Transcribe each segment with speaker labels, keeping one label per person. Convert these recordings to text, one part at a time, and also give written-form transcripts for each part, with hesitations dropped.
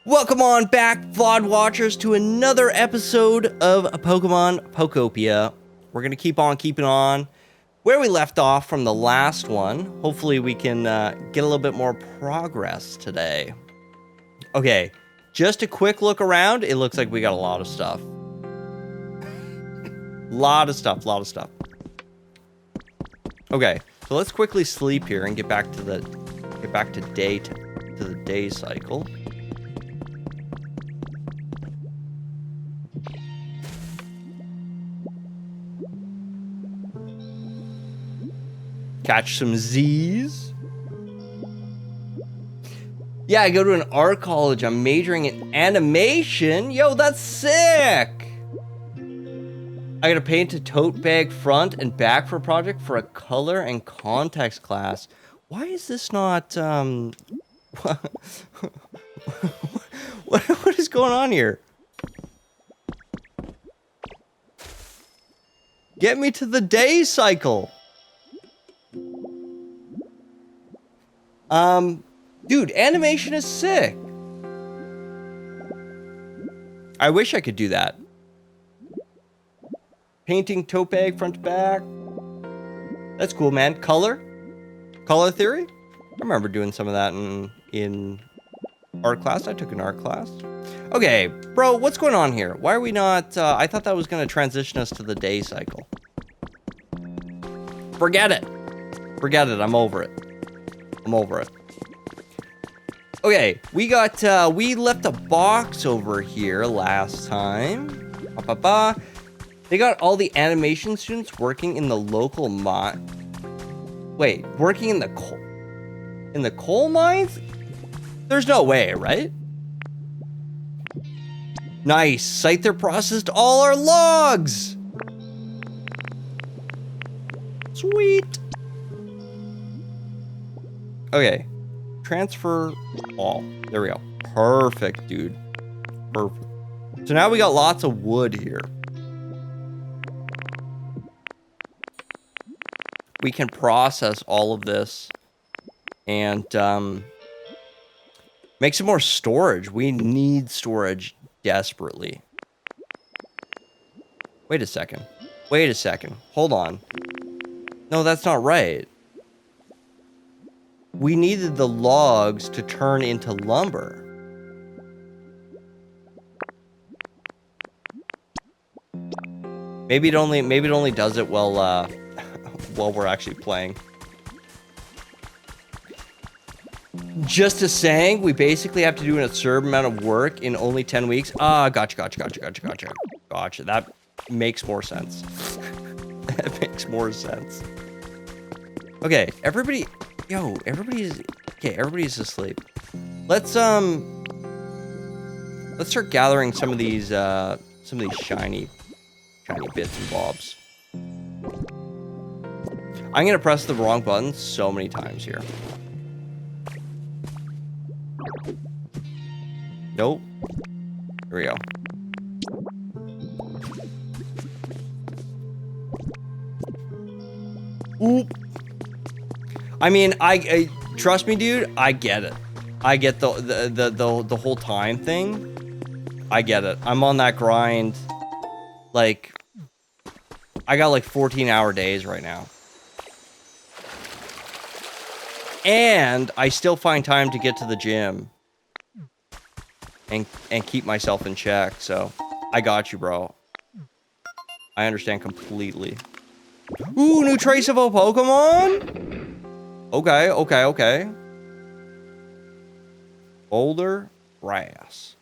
Speaker 1: Welcome on back, VOD watchers, to another episode of Pokemon Pokopia. We're going to keep on keeping on where we left off from the last one. Hopefully we can get a little bit more progress today. Okay, just a quick look around. It looks like we got a lot of stuff. lot of stuff. Okay, so let's quickly sleep here and get back to the day cycle. Catch some Z's. Yeah, I go to an art college. I'm majoring in animation. Yo, that's sick. I gotta paint a tote bag front and back for a project for a color and context class. Why is this not, what is going on here? Get me to the day cycle. Dude, animation is sick. I wish I could do that. Painting tote bag front to back. That's cool, man. Color theory. I remember doing some of that in art class. I took an art class. Okay, bro, what's going on here? Why are we not? I thought that was gonna transition us to the day cycle. Forget it. I'm over it. Okay, we left a box over here last time. They got all the animation students working in the local working in the coal mines? There's no way, right? Nice. Scyther processed all our logs. Sweet. Okay. Transfer all. There we go. Perfect, dude. Perfect. So now we got lots of wood here. We can process all of this and make some more storage. We need storage desperately. Wait a second. Hold on. No, that's not right. We needed the logs to turn into lumber. Maybe it only does it while we're actually playing. Just a saying, we basically have to do a certain amount of work in only 10 weeks. Gotcha. That makes more sense. That makes more sense. Okay, everybody's asleep. Let's start gathering some of these shiny bits and bobs. I'm gonna press the wrong button so many times here. Nope. Here we go. Oop. I mean, I trust me, dude. I get it. I get the whole time thing. I get it. I'm on that grind. Like, I got like 14-hour days right now, and I still find time to get to the gym and keep myself in check. So, I got you, bro. I understand completely. Ooh, new trace of a Pokemon. Okay. Boulder grass.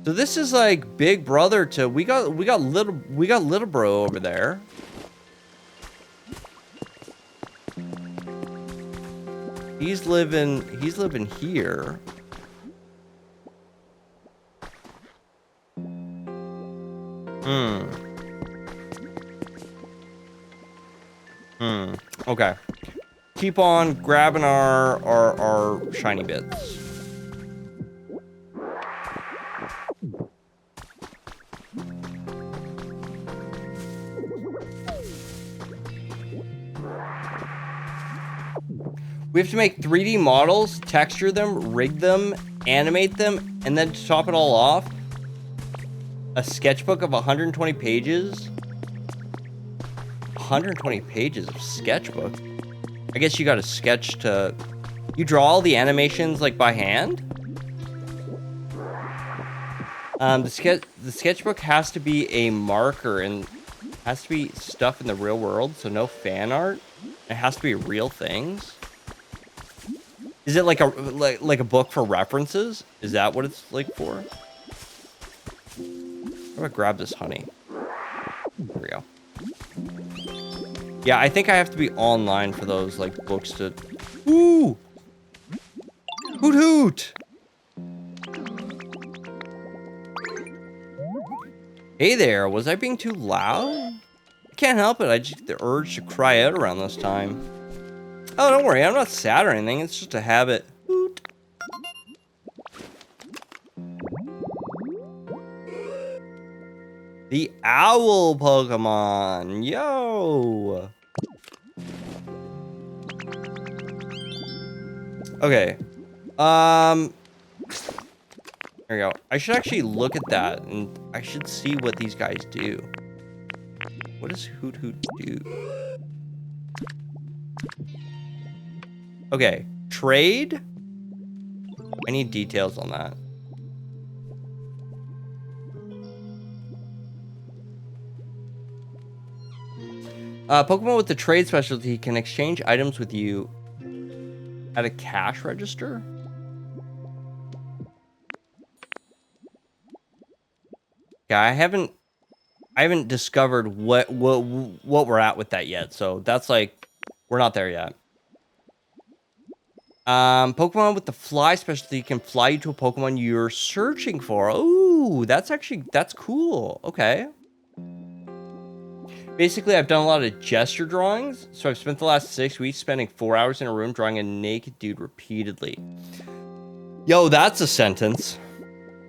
Speaker 1: So this is like big brother to we got little bro over there. He's living here. Okay. Keep on grabbing our shiny bits. We have to make 3D models, texture them, rig them, animate them, and then to top it all off, a sketchbook of 120 pages. 120 pages of sketchbook? I guess you got a sketch to... You draw all the animations, like, by hand? The sketchbook has to be a marker and has to be stuff in the real world, so no fan art. It has to be real things. Is it like a book for references? Is that what it's like for? I'm gonna grab this honey. There we go. Yeah, I think I have to be online for those like books to. Ooh! Hoot hoot! Hey there, was I being too loud? I can't help it, I just get the urge to cry out around this time. Oh, don't worry, I'm not sad or anything, it's just a habit. Hoot. The owl Pokemon, yo! Okay, there we go. I should actually look at that, and I should see what these guys do. What does Hoot Hoot do? Okay, trade? I need details on that. Pokemon with the trade specialty can exchange items with you at a cash register? Yeah, I haven't discovered what we're at with that yet. So that's like, we're not there yet. Pokemon with the fly specialty can fly you to a Pokemon you're searching for. Ooh, that's cool. Okay. Basically, I've done a lot of gesture drawings, so I've spent the last 6 weeks spending 4 hours in a room drawing a naked dude repeatedly. Yo, that's a sentence.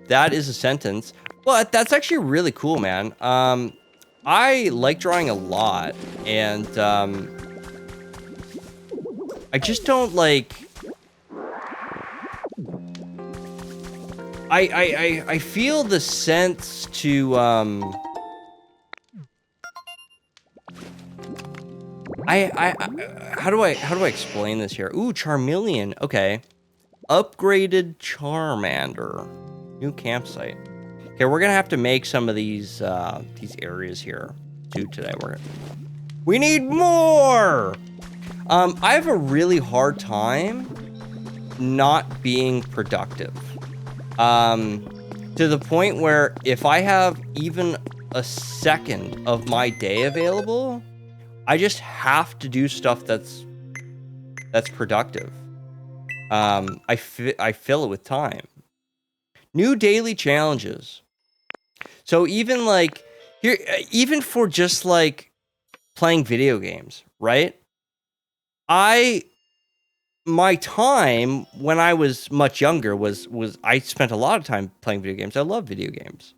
Speaker 1: That is a sentence. But that's actually really cool, man. I like drawing a lot, and I just don't like... I feel the sense to how do I explain this here? Ooh, Charmeleon. Okay. Upgraded Charmander. New campsite. Okay, we're gonna have to make some of these areas here too today. We need more. I have a really hard time not being productive. To the point where if I have even a second of my day available, I just have to do stuff that's productive. I fill it with time. New daily challenges. So even like here, even for just like playing video games, right? My time when I was much younger was I spent a lot of time playing video games. I love video games.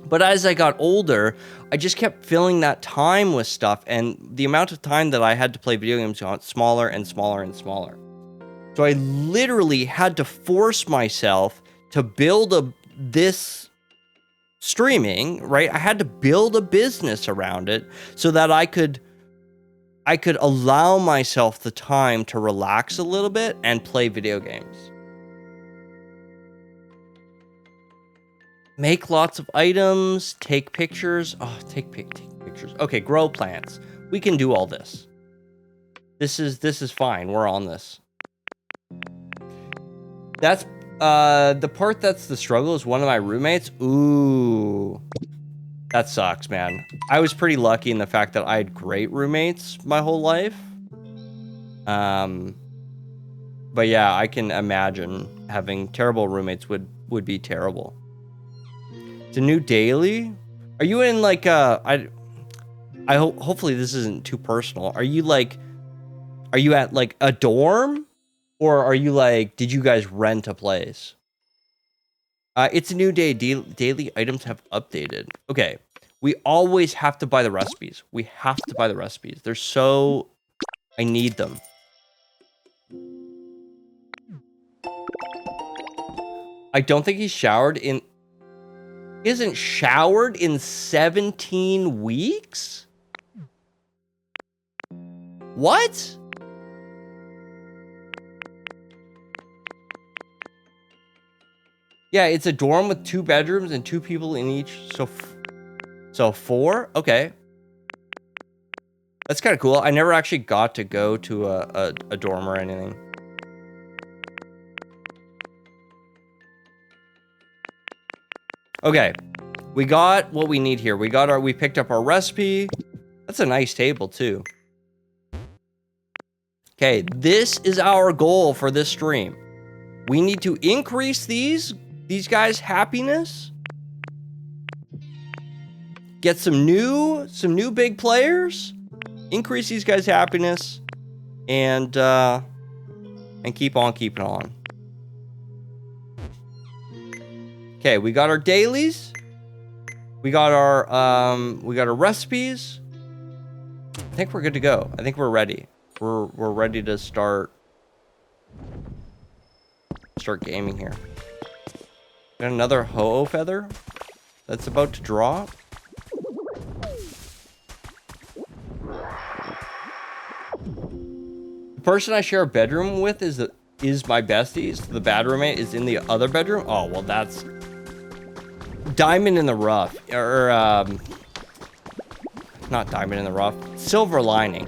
Speaker 1: But as I got older, I just kept filling that time with stuff, and the amount of time that I had to play video games got smaller and smaller and smaller. So I literally had to force myself to build this streaming, right? I had to build a business around it so that I could allow myself the time to relax a little bit and play video games. Make lots of items, take pictures. Oh, take pictures. Okay, grow plants. We can do all this. This is fine. We're on this. That's the part that's the struggle is one of my roommates. Ooh. That sucks, man. I was pretty lucky in the fact that I had great roommates my whole life. But yeah, I can imagine having terrible roommates would be terrible. It's a new daily? Are you in like hopefully this isn't too personal. Are you at like a dorm? Or are you like, did you guys rent a place? It's a new day. Daily items have updated. Okay. We always have to buy the recipes. We have to buy the recipes. They're so... I need them. I don't think he's showered in... He hasn't showered in 17 weeks? What? Yeah, it's a dorm with 2 bedrooms and 2 people in each. So 4? Okay. That's kind of cool. I never actually got to go to a dorm or anything. Okay. We got what we need here. We picked up our recipe. That's a nice table too. Okay, this is our goal for this stream. We need to increase these guys' happiness. Get some new big players. Increase these guys' happiness. And keep on keeping on. Okay, we got our dailies. We got our recipes. I think we're good to go. I think we're ready. We're ready to start gaming here. Got another Ho-Oh feather that's about to drop. The person I share a bedroom with is my bestie. So the bad roommate is in the other bedroom. Oh, well, that's diamond in the rough. Or not diamond in the rough. Silver lining.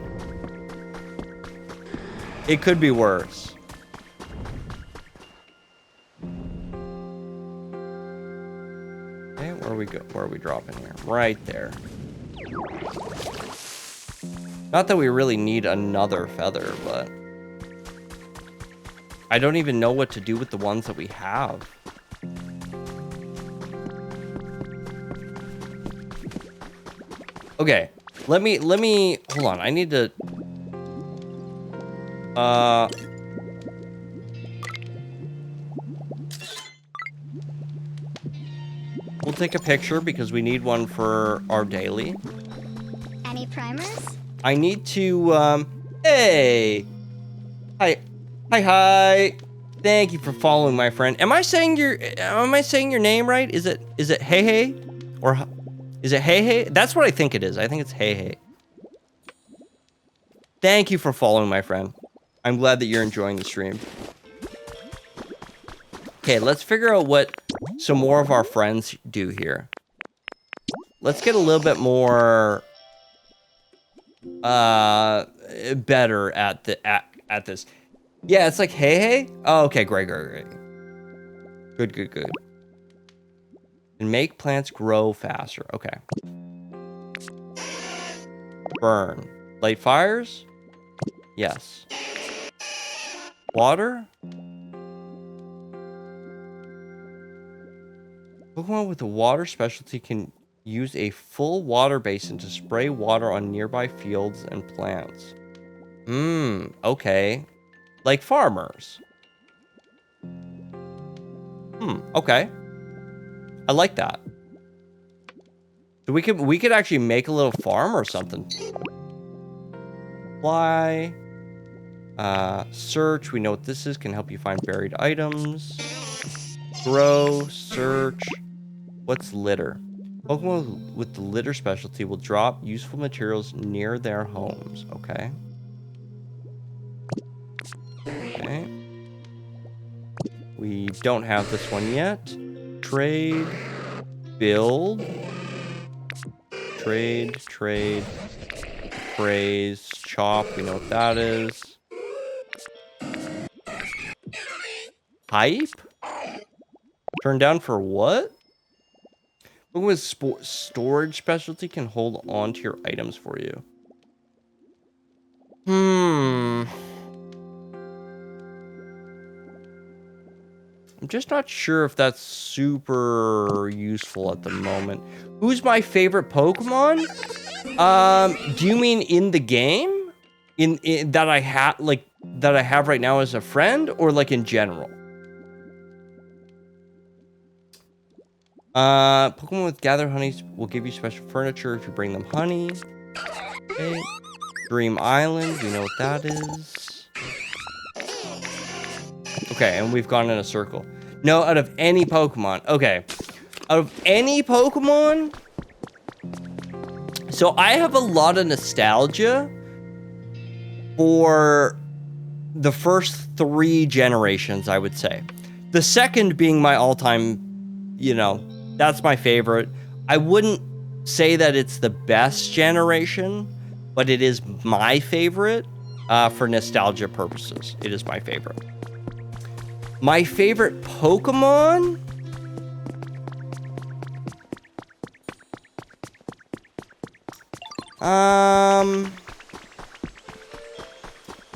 Speaker 1: It could be worse. Okay, where are we dropping here? Right there. Not that we really need another feather, but I don't even know what to do with the ones that we have. Okay, let me hold on. I need to we'll take a picture because we need one for our daily.
Speaker 2: Any primers?
Speaker 1: I need to hey. Hi. Thank you for following, my friend. Am I saying your name right? Is it Hey? Or is it Hey? That's what I think it is. I think it's Hey. Thank you for following, my friend. I'm glad that you're enjoying the stream. Okay, let's figure out what some more of our friends do here. Let's get a little bit more better at this. Yeah, it's like hey. Oh, okay, great. Good. And make plants grow faster. Okay. Burn. Light fires? Yes. Water? Pokemon with a water specialty can use a full water basin to spray water on nearby fields and plants. Okay. Like farmers. Okay. I like that. So we could actually make a little farm or something. Fly. Search. We know what this is. Can help you find buried items. Grow. Search. What's litter? Pokemon with the litter specialty will drop useful materials near their homes. Okay. Okay. We don't have this one yet. Trade. Build. Trade. Praise. Chop. We know what that is. Hype? Turn down for what? Pokemon with storage specialty can hold on to your items for you. I'm just not sure if that's super useful at the moment. Who's my favorite Pokemon? Do you mean in the game? In that I have right now as a friend, or like in general? Pokemon with gather honeys will give you special furniture if you bring them honey. Okay. Dream Island, you know what that is. Okay, Okay, and we've gone in a circle. No, out of any Pokemon. Okay. Out of any Pokemon? So I have a lot of nostalgia for the first 3 generations, I would say. The second being my all-time, you know, that's my favorite. I wouldn't say that it's the best generation, but it is my favorite for nostalgia purposes. It is my favorite. My favorite Pokemon?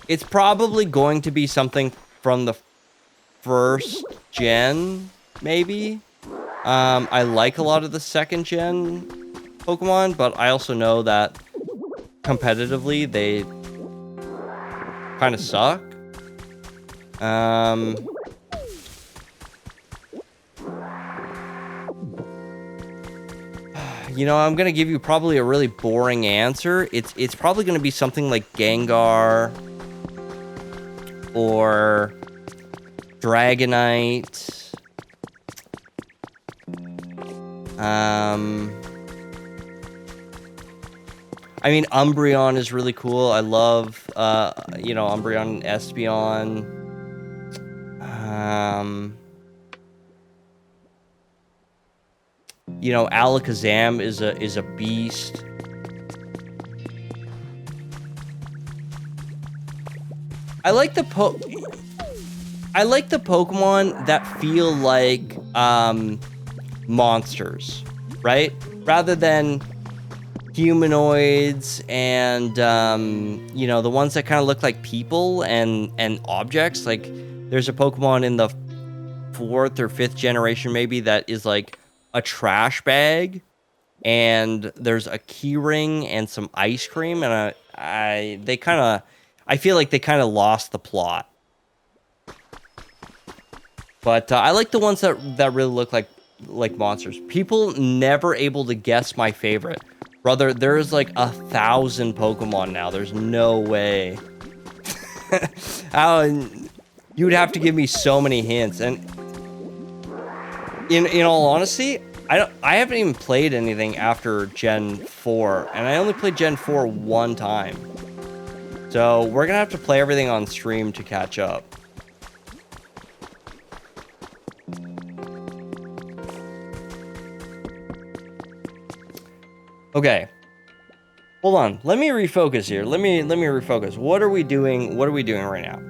Speaker 1: It's probably going to be something from the first gen, maybe. I like a lot of the second gen Pokemon, but I also know that competitively they kind of suck. You know, I'm gonna give you probably a really boring answer. It's probably gonna be something like Gengar or Dragonite. I mean, Umbreon is really cool. I love, you know, Umbreon and Espeon. You know, Alakazam is a beast. I like the Pokemon that feel like monsters, right? Rather than humanoids and you know, the ones that kind of look like people and objects. Like there's a Pokemon in the 4th or 5th generation maybe that is like a trash bag, and there's a key ring and some ice cream, and I feel like they kind of lost the plot. But I like the ones that really look like monsters. People never able to guess my favorite. Brother, there's like 1,000 Pokemon now. There's no way. You would have to give me so many hints. And in all honesty, I haven't even played anything after Gen 4, and I only played Gen 4 one time. So we're gonna have to play everything on stream to catch up. Okay. Hold on. Let me refocus here. Let me refocus. What are we doing? What are we doing right now?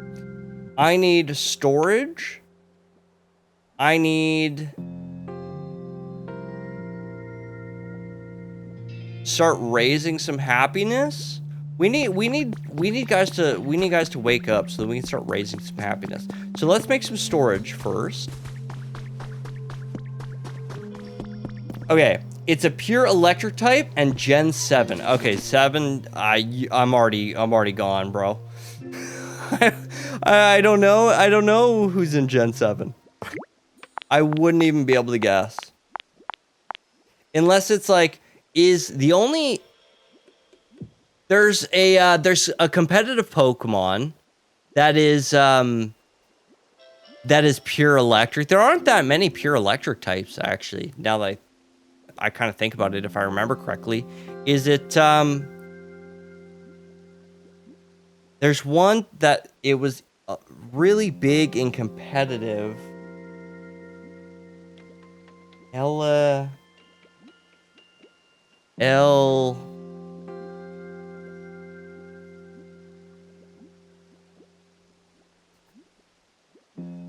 Speaker 1: I need storage. I need start raising some happiness. We need guys to wake up so that we can start raising some happiness. So let's make some storage first. Okay, it's a pure electric type and Gen 7. Okay, 7. I'm already gone, bro. I don't know who's in Gen 7. I wouldn't even be able to guess. Unless it's like there's a competitive Pokemon that is pure electric. There aren't that many pure electric types actually. Now that I kind of think about it, if I remember correctly, is it there's one that it was really big and competitive.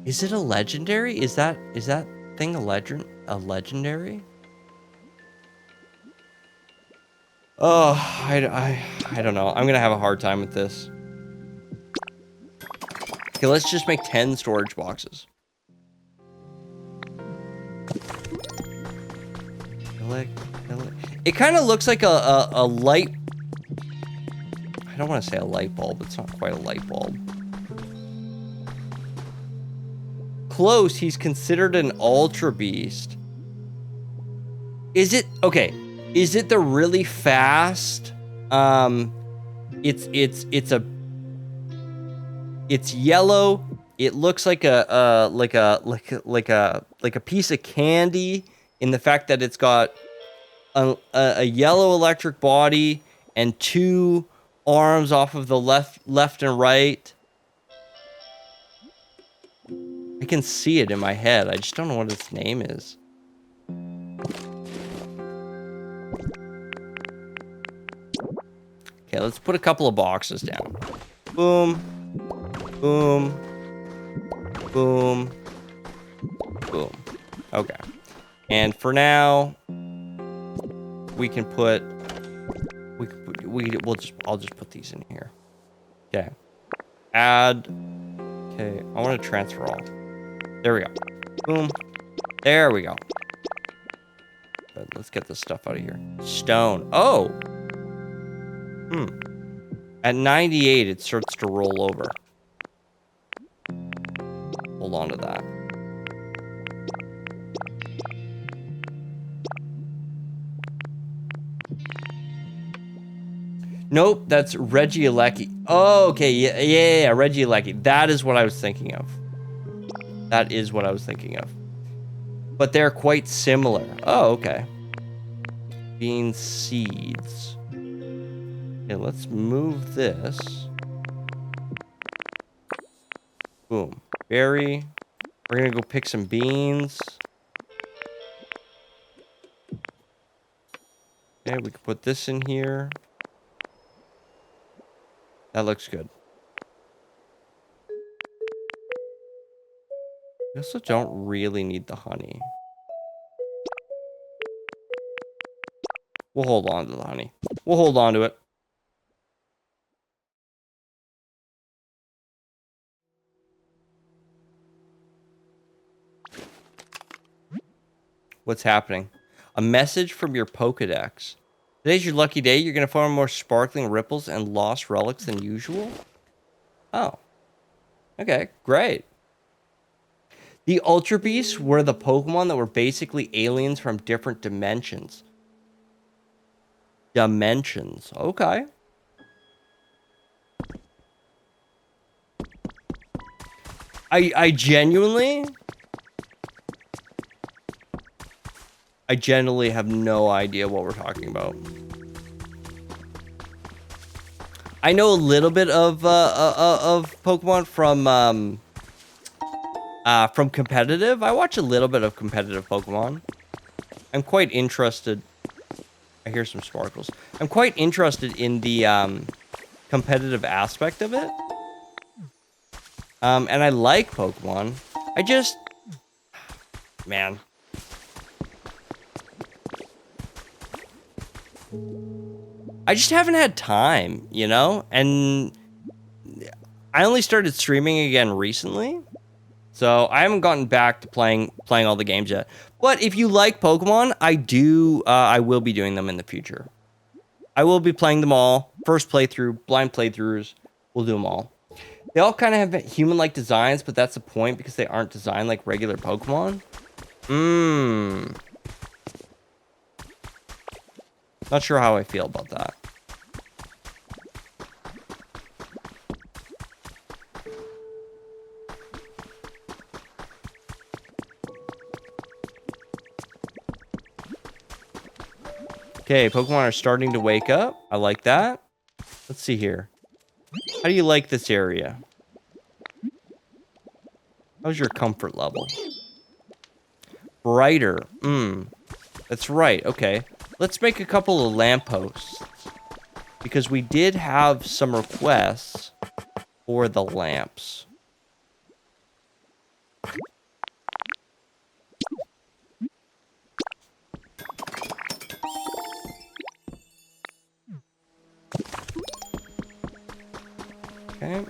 Speaker 1: Is it a legendary? Is that thing a legendary? Oh, I don't know. I'm gonna have a hard time with this. Okay, let's just make 10 storage boxes. It kind of looks like a light. I don't want to say a light bulb. It's not quite a light bulb. Close. He's considered an ultra beast. Is it okay? Is it the really fast? It's yellow It looks like a piece of candy in the fact that it's got a yellow electric body and 2 arms off of the left and right. I can see it in my head. I just don't know what its name is. Okay, let's put a couple of boxes down. Boom. Boom. Boom. Boom. Okay. And for now, I'll just put these in here. Okay. Add. Okay, I want to transfer all. There we go. Boom. There we go. Good, let's get this stuff out of here. Stone. Oh. At 98, it starts to roll over. Hold on to that. Nope, that's Regieleki. Oh, okay, yeah, Regieleki. That is what I was thinking of. That is what I was thinking of. But they're quite similar. Oh, okay. Bean seeds. Okay, let's move this. Boom. Berry. We're gonna go pick some beans. Okay, we can put this in here. That looks good. We also don't really need the honey. We'll hold on to the honey. We'll hold on to it. What's happening? A message from your Pokedex. Today's your lucky day. You're going to find more sparkling ripples and lost relics than usual. Oh. Okay, great. The Ultra Beasts were the Pokemon that were basically aliens from different dimensions. Okay. I genuinely have no idea what we're talking about. I know a little bit of Pokemon from competitive. I watch a little bit of competitive Pokemon. I'm quite interested. I hear some sparkles. I'm quite interested in the competitive aspect of it. And I like Pokemon. Man. I just haven't had time, you know? And I only started streaming again recently. So I haven't gotten back to playing all the games yet. But if you like Pokemon, I will be doing them in the future. I will be playing them all. First playthrough, blind playthroughs, we'll do them all. They all kind of have human-like designs, but that's the point because they aren't designed like regular Pokemon. Not sure how I feel about that. Okay, Pokemon are starting to wake up. I like that. Let's see here. How do you like this area? How's your comfort level? Brighter. That's right. Okay. Let's make a couple of lampposts. Because we did have some requests for the lamps. Okay.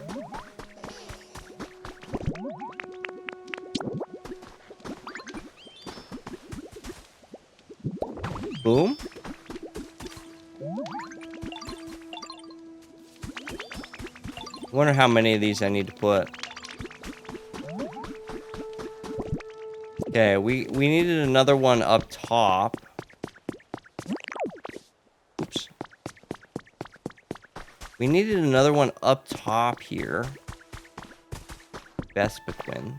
Speaker 1: Boom. Wonder how many of these I need to put. Okay, we needed another one up top. Oops. We needed another one up top here. Vespiquen.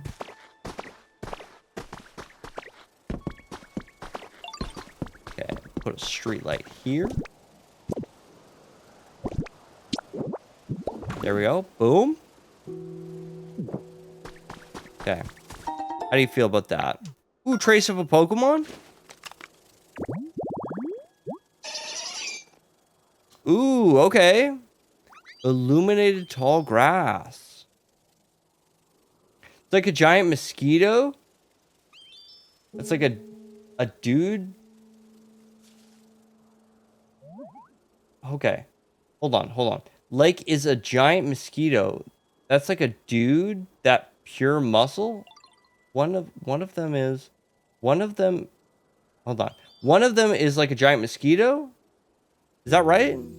Speaker 1: Okay, put a street light here. There we go. Boom. Okay. How do you feel about that? Ooh, trace of a Pokemon? Ooh, okay. Illuminated tall grass. It's like a giant mosquito. It's like a dude. Okay. Hold on. Like is a giant mosquito. That's like a dude that pure muscle. One of them is hold on. One of them is like a giant mosquito? Is that right? Am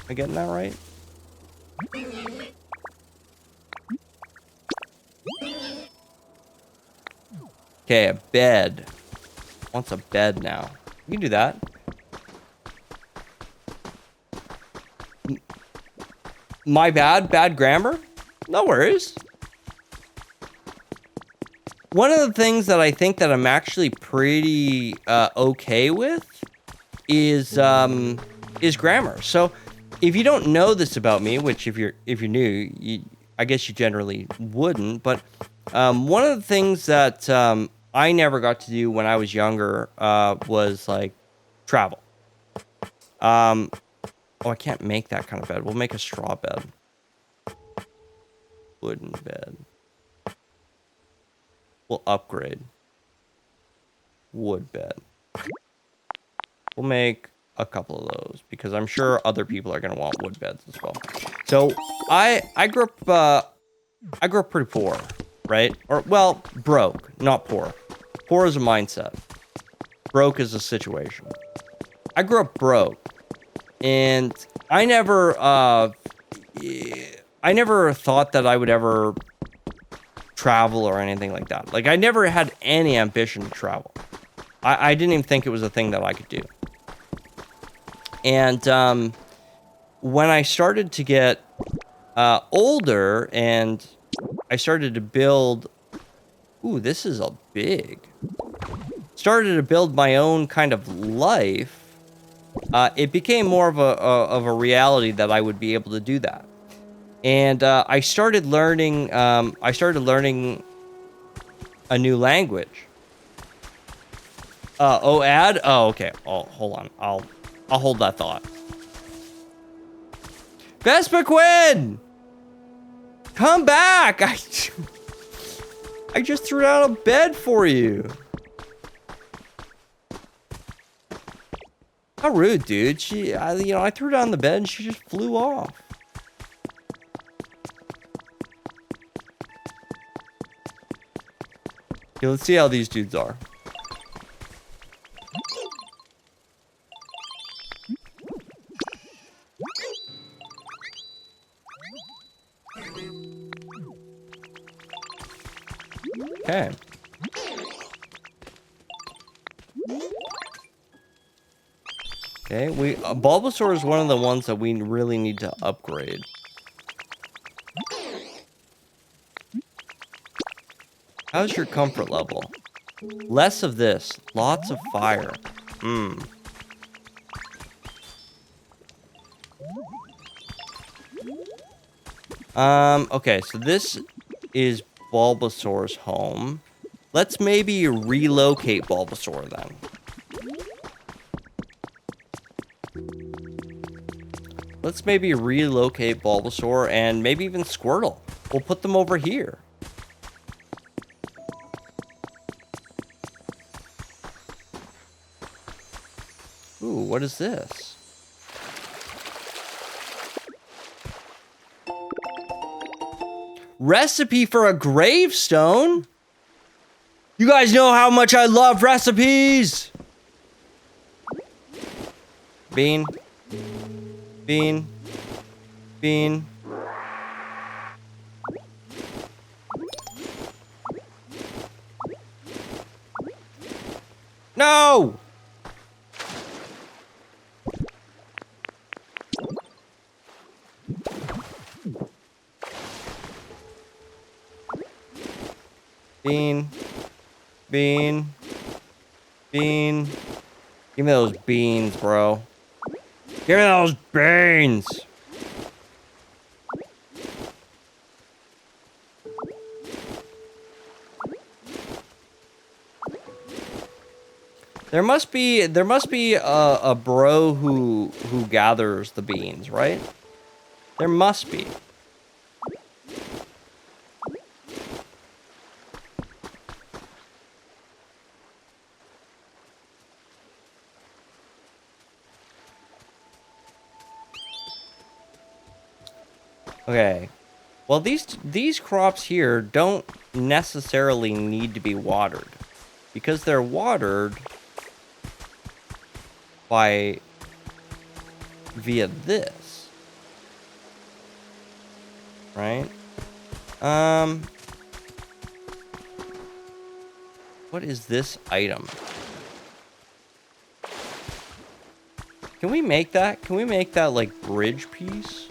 Speaker 1: I getting that right? Okay, a bed. Wants a bed now. You can do that. My bad. Bad grammar? No worries. One of the things that I think that I'm actually pretty okay with is grammar. So if you don't know this about me, which if you're new, I guess you generally wouldn't, but one of the things that I never got to do when I was younger was like travel. Oh, I can't make that kind of bed. We'll make a straw bed. Wooden bed. We'll upgrade. Wood bed. We'll make a couple of those because I'm sure other people are gonna want wood beds as well. So I grew up pretty poor, right? Or well, broke, not poor. Poor is a mindset. Broke is a situation. I grew up broke, and I never thought that I would ever travel or anything like that. Like I never had any ambition to travel. I didn't even think it was a thing that I could do. And when I started to get older and I started to build, ooh, this is a big. Started to build my own kind of life. It became more of a reality that I would be able to do that. And I started learning a new language. Add? Oh, okay. Oh, hold on. I'll hold that thought. Vespiquen! Come back! I just threw down a bed for you. How rude, dude. I threw down the bed and she just flew off. Okay, let's see how these dudes are. Okay. Okay, Bulbasaur is one of the ones that we really need to upgrade. How's your comfort level? Less of this, lots of fire. Okay, so this is Bulbasaur's home. Let's maybe relocate Bulbasaur then. Let's maybe relocate Bulbasaur and maybe even Squirtle. We'll put them over here. Ooh, what is this? Recipe for a gravestone? You guys know how much I love recipes! Bean. Bean. Bean. No! Bean. Bean. Bean. Give me those beans, bro. Give me those beans! There must be a bro who gathers the beans, right? There must be. Okay. Well, these crops here don't necessarily need to be watered, because they're watered via this, right? What is this item? Can we make that? Can we make that like bridge piece?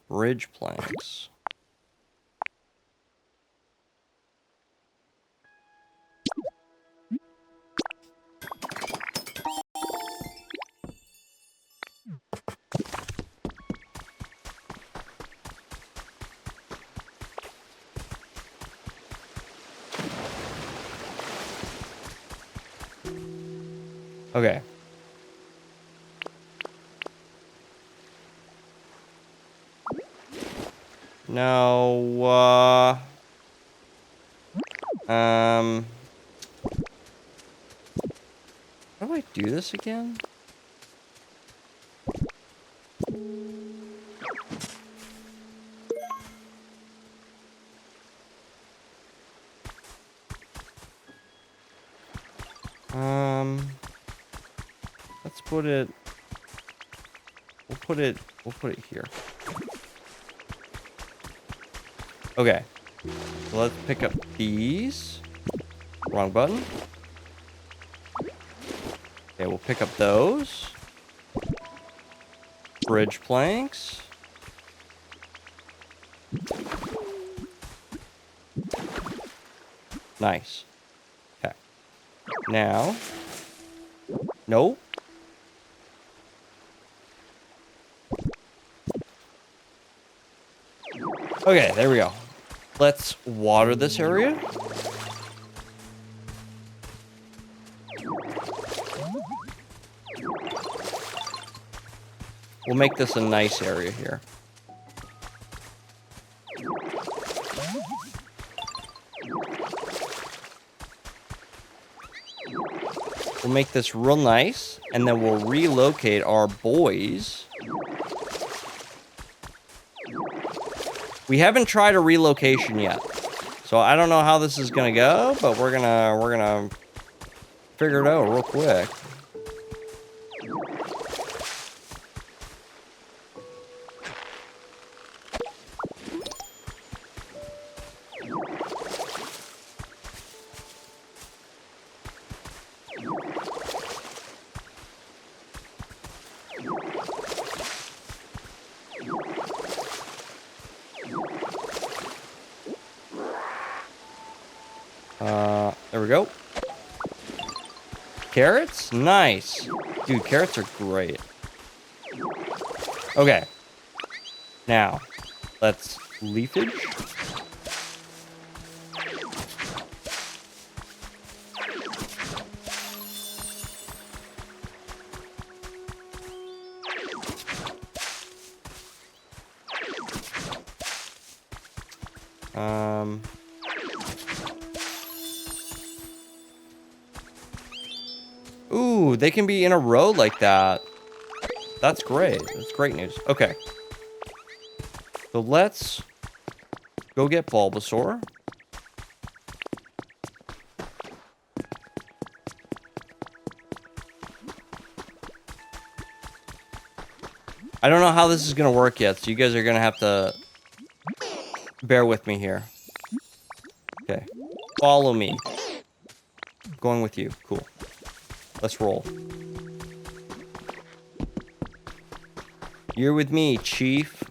Speaker 1: Bridge planks. Okay. Now, how do I do this again? Let's put it, we'll put it here. Okay, so let's pick up these. Wrong button. Okay, we'll pick up those. Bridge planks. Nice. Okay. Now. Nope. Okay, there we go. Let's water this area. We'll make this a nice area here. We'll make this real nice, and then we'll relocate our boys. We haven't tried a relocation yet, so I don't know how this is gonna go, but we're gonna figure it out real quick. There we go. Carrots? Nice. Dude, carrots are great. Okay. Now, let's leafage. Ooh, they can be in a row like that. That's great. That's great news. Okay. So let's go get Bulbasaur. I don't know how this is going to work yet, so you guys are going to have to bear with me here. Okay. Follow me. I'm going with you. Cool. Let's roll. You're with me, Chief.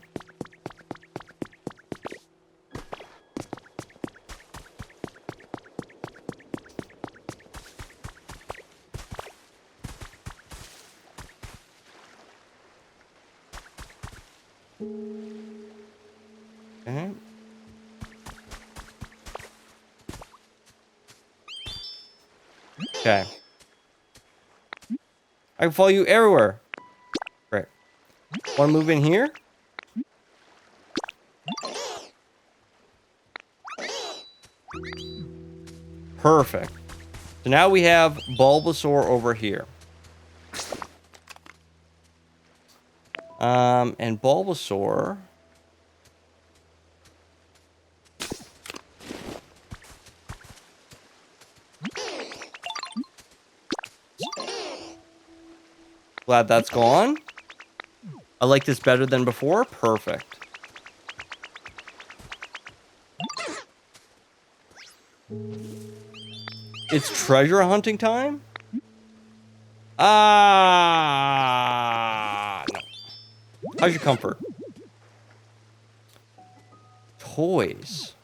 Speaker 1: Okay. Okay. I can follow you everywhere. Great. Want to move in here? Perfect. So now we have Bulbasaur over here. And Bulbasaur... Glad that's gone. I like this better than before. Perfect. It's treasure hunting time? No. How's your comfort? Toys.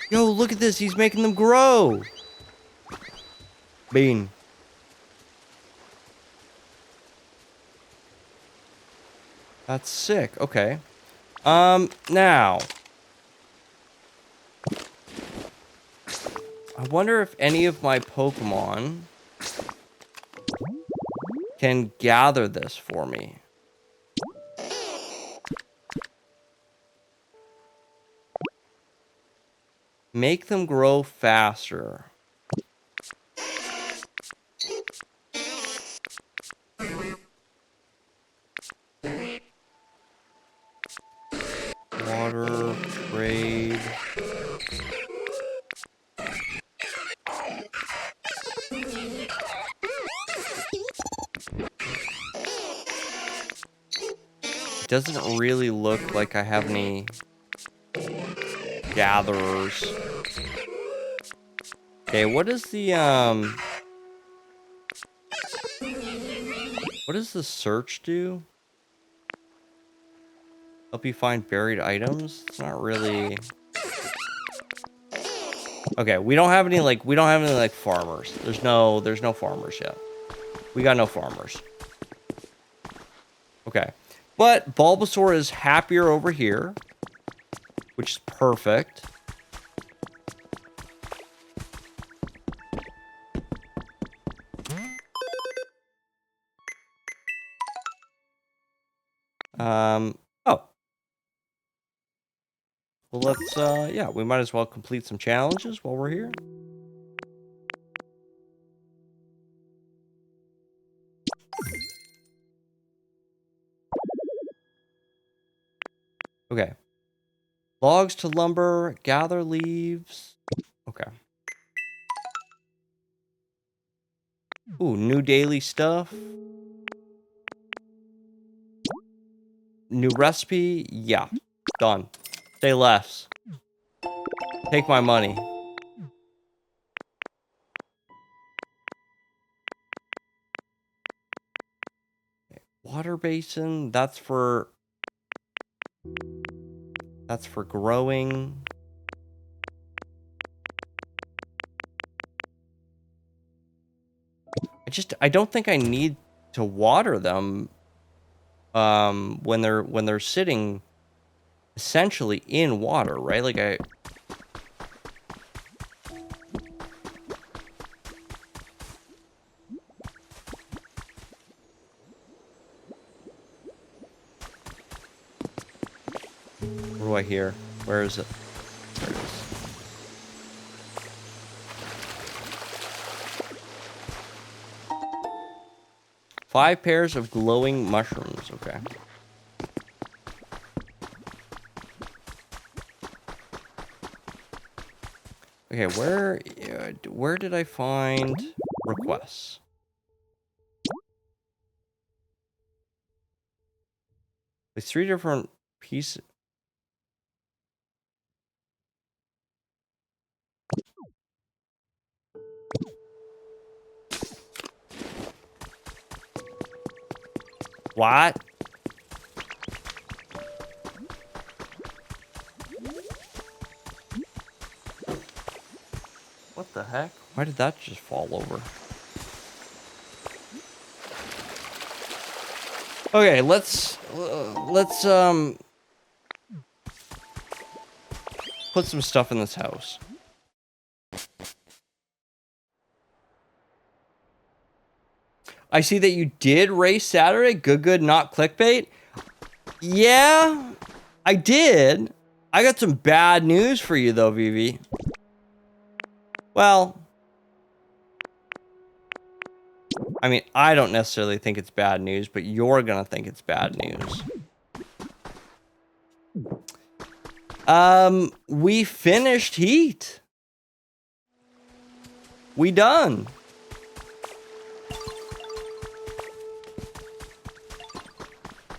Speaker 1: Yo, look at this. He's making them grow. Bean. That's sick. Okay. Now. I wonder if any of my Pokemon can gather this for me. Make them grow faster. Water, trade. It doesn't really look like I have any gatherers. Okay, what is the what does the search do? Help you find buried items? It's not really. Okay, we don't have any like farmers. There's no farmers yet. We got no farmers. Okay. But Bulbasaur is happier over here, which is perfect. Oh. Well, let's, yeah, we might as well complete some challenges while we're here. Okay. Logs to lumber, gather leaves. Okay. Ooh, new daily stuff. New recipe. Yeah. Done. Say less. Take my money. Water basin. That's for growing. I don't think I need to water them when they're sitting essentially in water, right? Like what do I hear? Where is it? There it is. Five pairs of glowing mushrooms. Okay. Okay, where did I find requests? With 3 different pieces. What? What the heck? Why did that just fall over? Okay, let's put some stuff in this house. I see that you did race Saturday. Good, not clickbait. Yeah, I did. I got some bad news for you though, Vivi. Well, I mean, I don't necessarily think it's bad news, but you're gonna think it's bad news. We finished Heat. We done.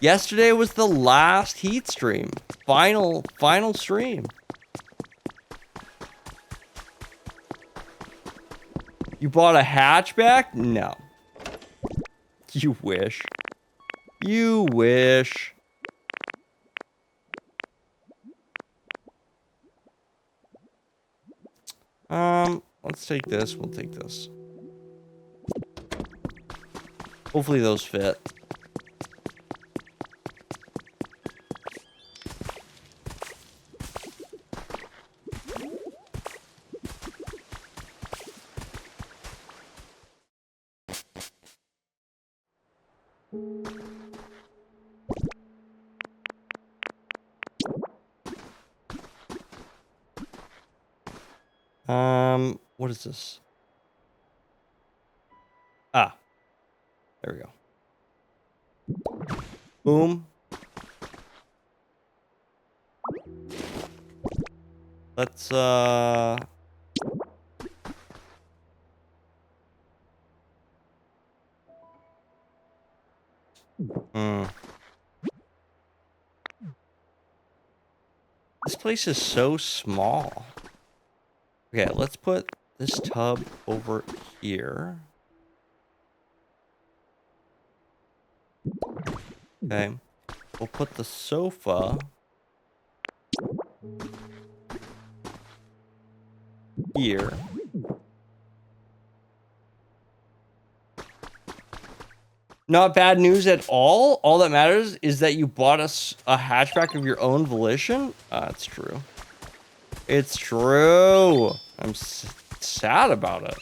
Speaker 1: Yesterday was the last Heat stream. Final stream. You bought a hatchback? No. You wish. You wish. Let's take this. We'll take this. Hopefully those fit. What is this? Ah, there we go. Boom. Let's, This place is so small. Okay, let's put this tub over here. Okay, we'll put the sofa here. Not bad news at all. All that matters is that you bought us a hatchback of your own volition. It's true. It's true. I'm sad about it.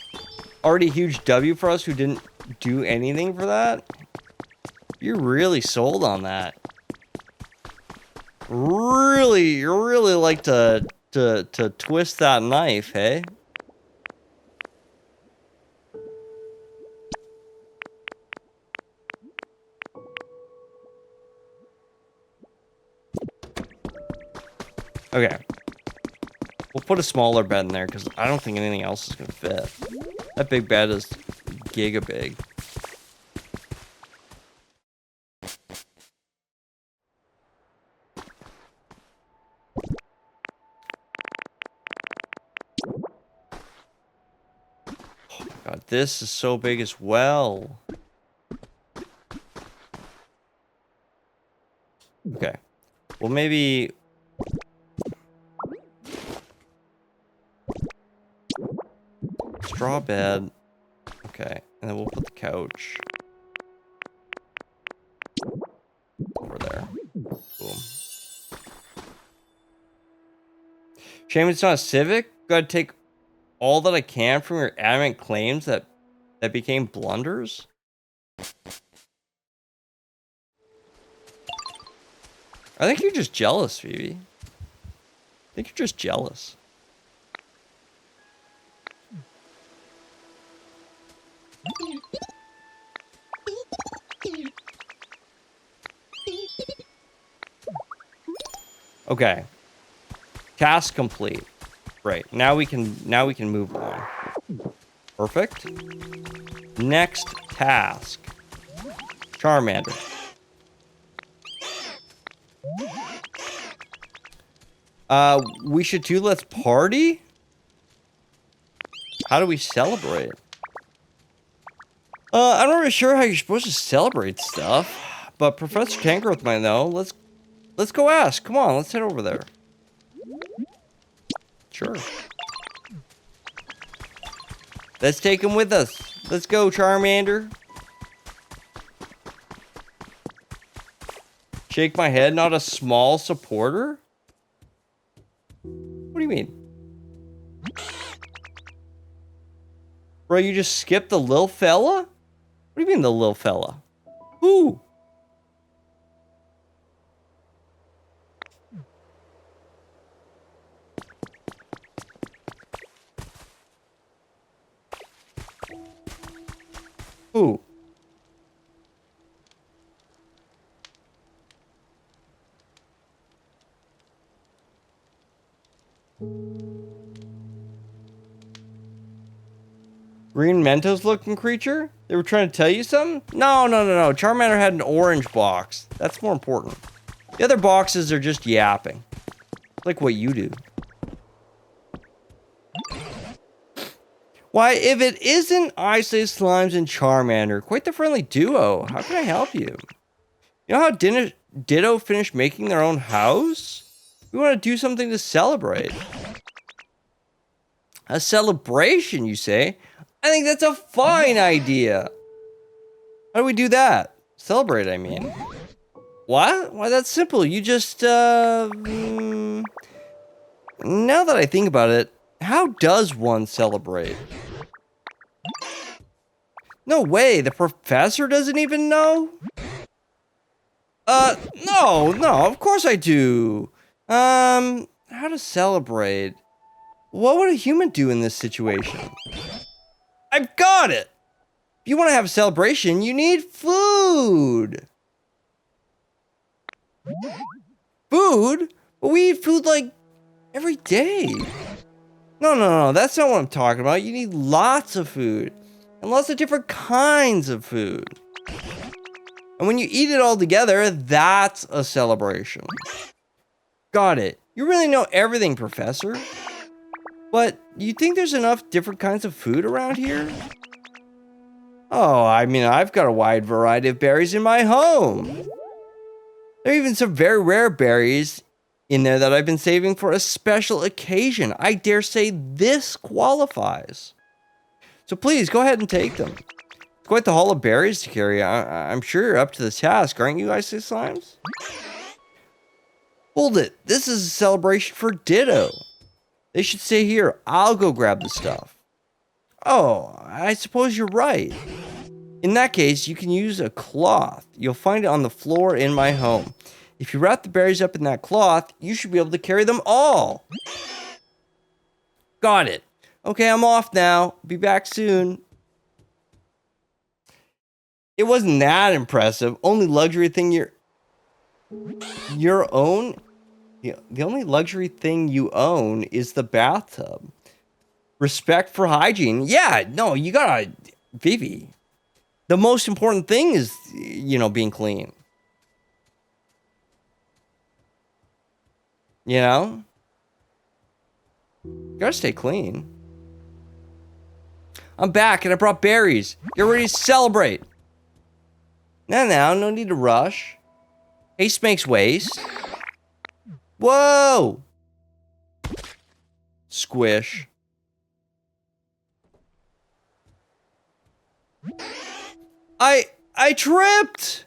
Speaker 1: Already a huge W for us who didn't do anything for that. You really sold on that. Really, you really like to twist that knife, hey? Okay. We'll put a smaller bed in there because I don't think anything else is going to fit. That big bed is giga big. Oh my god, this is so big as well. Okay. Well, maybe... straw bed. Okay, and then we'll put the couch over there. Boom. Shame it's not a Civic. Gotta take all that I can from your adamant claims that became blunders. I think you're just jealous, Phoebe. I think you're just jealous. Okay. Task complete. Right. Now we can move on. Perfect. Next task. Charmander. We should do let's party? How do we celebrate? I'm not really sure how you're supposed to celebrate stuff. but Professor Tangrowth might know. Let's go ask. Come on, let's head over there. Sure. Let's take him with us. Let's go, Charmander. Shake my head, not a small supporter? What do you mean? Bro, you just skipped the lil fella? What do you mean the lil fella? Who? Who? Green Mentos looking creature? They were trying to tell you something? No. Charmander had an orange box. That's more important. The other boxes are just yapping. Like what you do. Why, if it isn't Ice Slimes and Charmander, quite the friendly duo. How can I help you? You know how Ditto finished making their own house? We want to do something to celebrate. A celebration, you say? I think that's a fine idea. How do we do that? Celebrate, I mean. What? Why, that's simple. You just, now that I think about it, how does one celebrate? No way, the professor doesn't even know? No, of course I do. How to celebrate? What would a human do in this situation? I've got it! If you want to have a celebration, you need food! Food? But we eat food like every day. No, that's not what I'm talking about. You need lots of food. And lots of different kinds of food. And when you eat it all together, that's a celebration. Got it. You really know everything, Professor. But you think there's enough different kinds of food around here? Oh, I mean, I've got a wide variety of berries in my home. There are even some very rare berries in there that I've been saving for a special occasion. I dare say this qualifies. So please, go ahead and take them. It's quite the haul of berries to carry. I'm sure you're up to the task, aren't you, Icy Slimes? Hold it. This is a celebration for Ditto. They should stay here. I'll go grab the stuff. Oh, I suppose you're right. In that case, you can use a cloth. You'll find it on the floor in my home. If you wrap the berries up in that cloth, you should be able to carry them all. Got it. Okay, I'm off now. Be back soon. It wasn't that impressive. Only luxury thing your own. The only luxury thing you own is the bathtub. Respect for hygiene. Yeah, no, you gotta, Vivi. The most important thing is, being clean. You know? You gotta stay clean. I'm back and I brought berries. Get ready to celebrate. Now, no need to rush. Haste makes waste. Whoa! Squish. I tripped!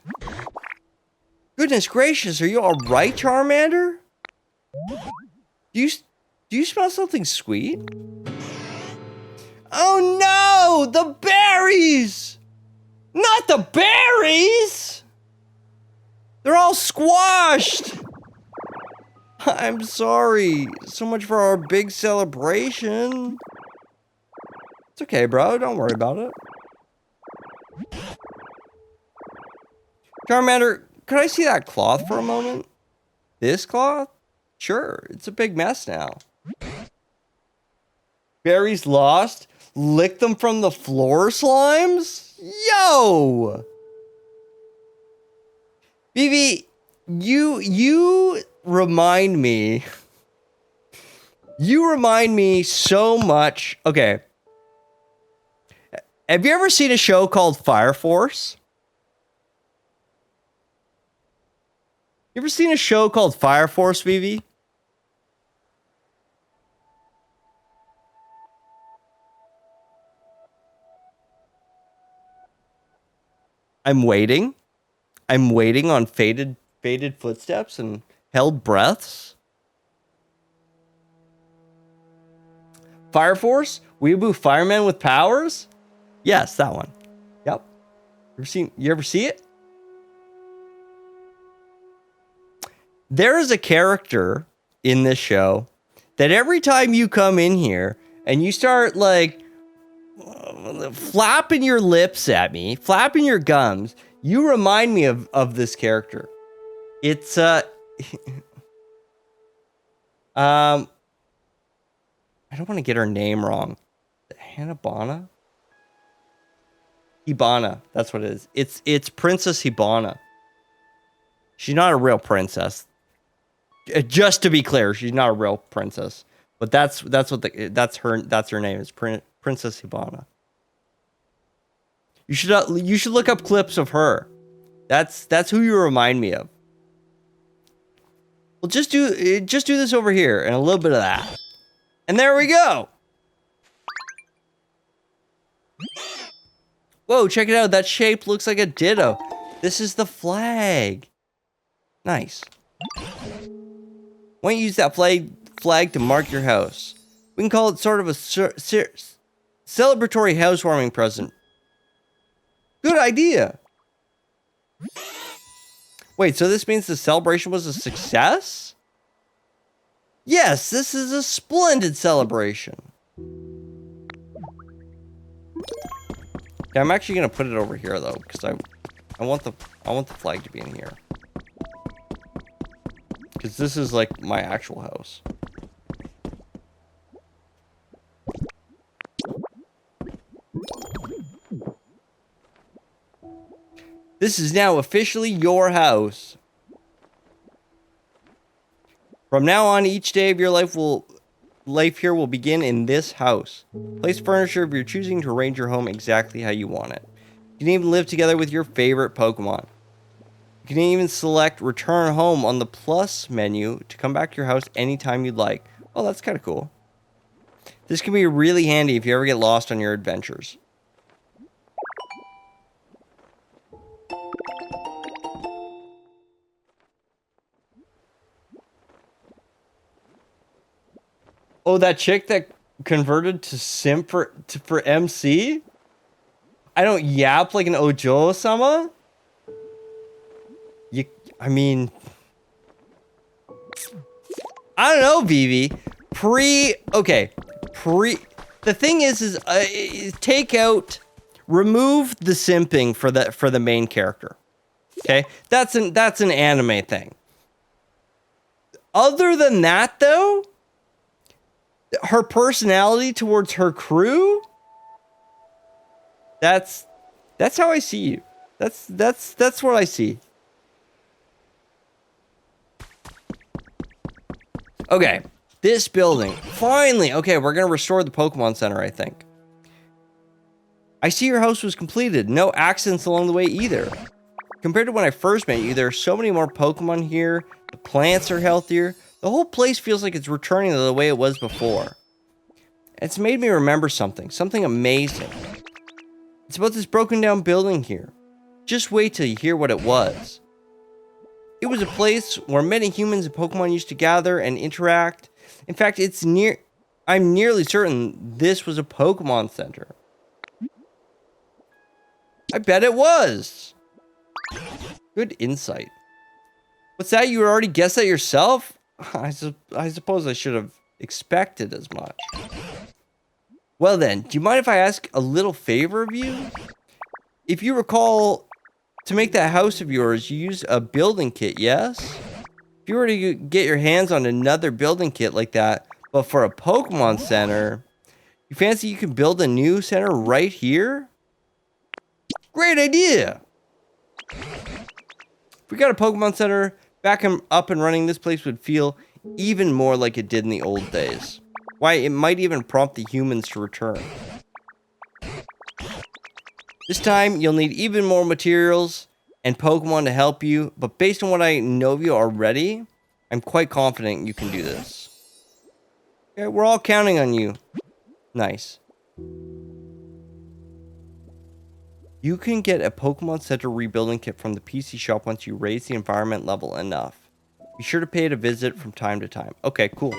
Speaker 1: Goodness gracious, are you alright, Charmander? Do you smell something sweet? Oh no! The berries! Not the berries! They're all squashed! I'm sorry. So much for our big celebration. It's okay, bro. Don't worry about it. Charmander, could I see that cloth for a moment? This cloth? Sure. It's a big mess now. Berries lost? Lick them from the floor, Slimes? Yo! Vivi, you remind me. You remind me so much. Okay. Have you ever seen a show called Fire Force? You ever seen a show called Fire Force, Vivi? I'm waiting. I'm waiting on faded footsteps and held breaths. Fire Force? Weeaboo fireman with powers? Yes, that one. Yep. You ever see it? There is a character in this show that every time you come in here and you start like flapping your lips at me, flapping your gums, you remind me of this character. It's I don't want to get her name wrong. Hibana? Hibana, that's what it is. It's Princess Hibana. She's not a real princess. Just to be clear, she's not a real princess. But that's her name is Princess Hibana. You should look up clips of her. That's who you remind me of. Well, just do this over here and a little bit of that. And there we go. Whoa, check it out. That shape looks like a ditto. This is the flag. Nice. Why don't you use that flag to mark your house? We can call it sort of a celebratory housewarming present. Good idea. Wait, so this means the celebration was a success? Yes, this is a splendid celebration. Yeah, I'm actually gonna put it over here though, because I want the flag to be in here. Because this is like my actual house. This is now officially your house. From now on, each day of your life here will begin in this house. Place furniture of your choosing to arrange your home exactly how you want it. You can even live together with your favorite Pokemon. You can even select return home on the plus menu to come back to your house anytime you'd like. Oh, that's kind of cool. This can be really handy if you ever get lost on your adventures. Oh, that chick that converted to simp for MC? I don't yap like an Ojo-sama? I mean... I don't know, Vivi. The thing is remove the simping for the main character. Okay? That's an anime thing. Other than that, though... her personality towards her crew, that's how I see you. That's what I see. Okay, this building. Finally, okay, we're gonna restore the Pokemon Center, I think. I see your house was completed. No accidents along the way either. Compared to when I first met you, there are so many more Pokemon here. The plants are healthier. The whole place feels like it's returning to the way it was before. It's made me remember something amazing. It's about this broken down building here. Just wait till you hear what it was. It was a place where many humans and Pokemon used to gather and interact. In fact, I'm nearly certain this was a Pokemon Center. I bet it was. Good insight. What's that? You already guessed that yourself? I suppose I should have expected as much. Well then, do you mind if I ask a little favor of you? If you recall, to make that house of yours, you used a building kit, yes? If you were to get your hands on another building kit like that, but for a Pokemon Center, you fancy you can build a new center right here? Great idea! If we got a Pokemon Center back up and running, this place would feel even more like it did in the old days. Why, it might even prompt the humans to return. This time, you'll need even more materials and Pokemon to help you, but based on what I know of you already, I'm quite confident you can do this. Okay, we're all counting on you. Nice. You can get a Pokemon Center rebuilding kit from the PC shop once you raise the environment level enough. Be sure to pay it a visit from time to time. Okay, cool.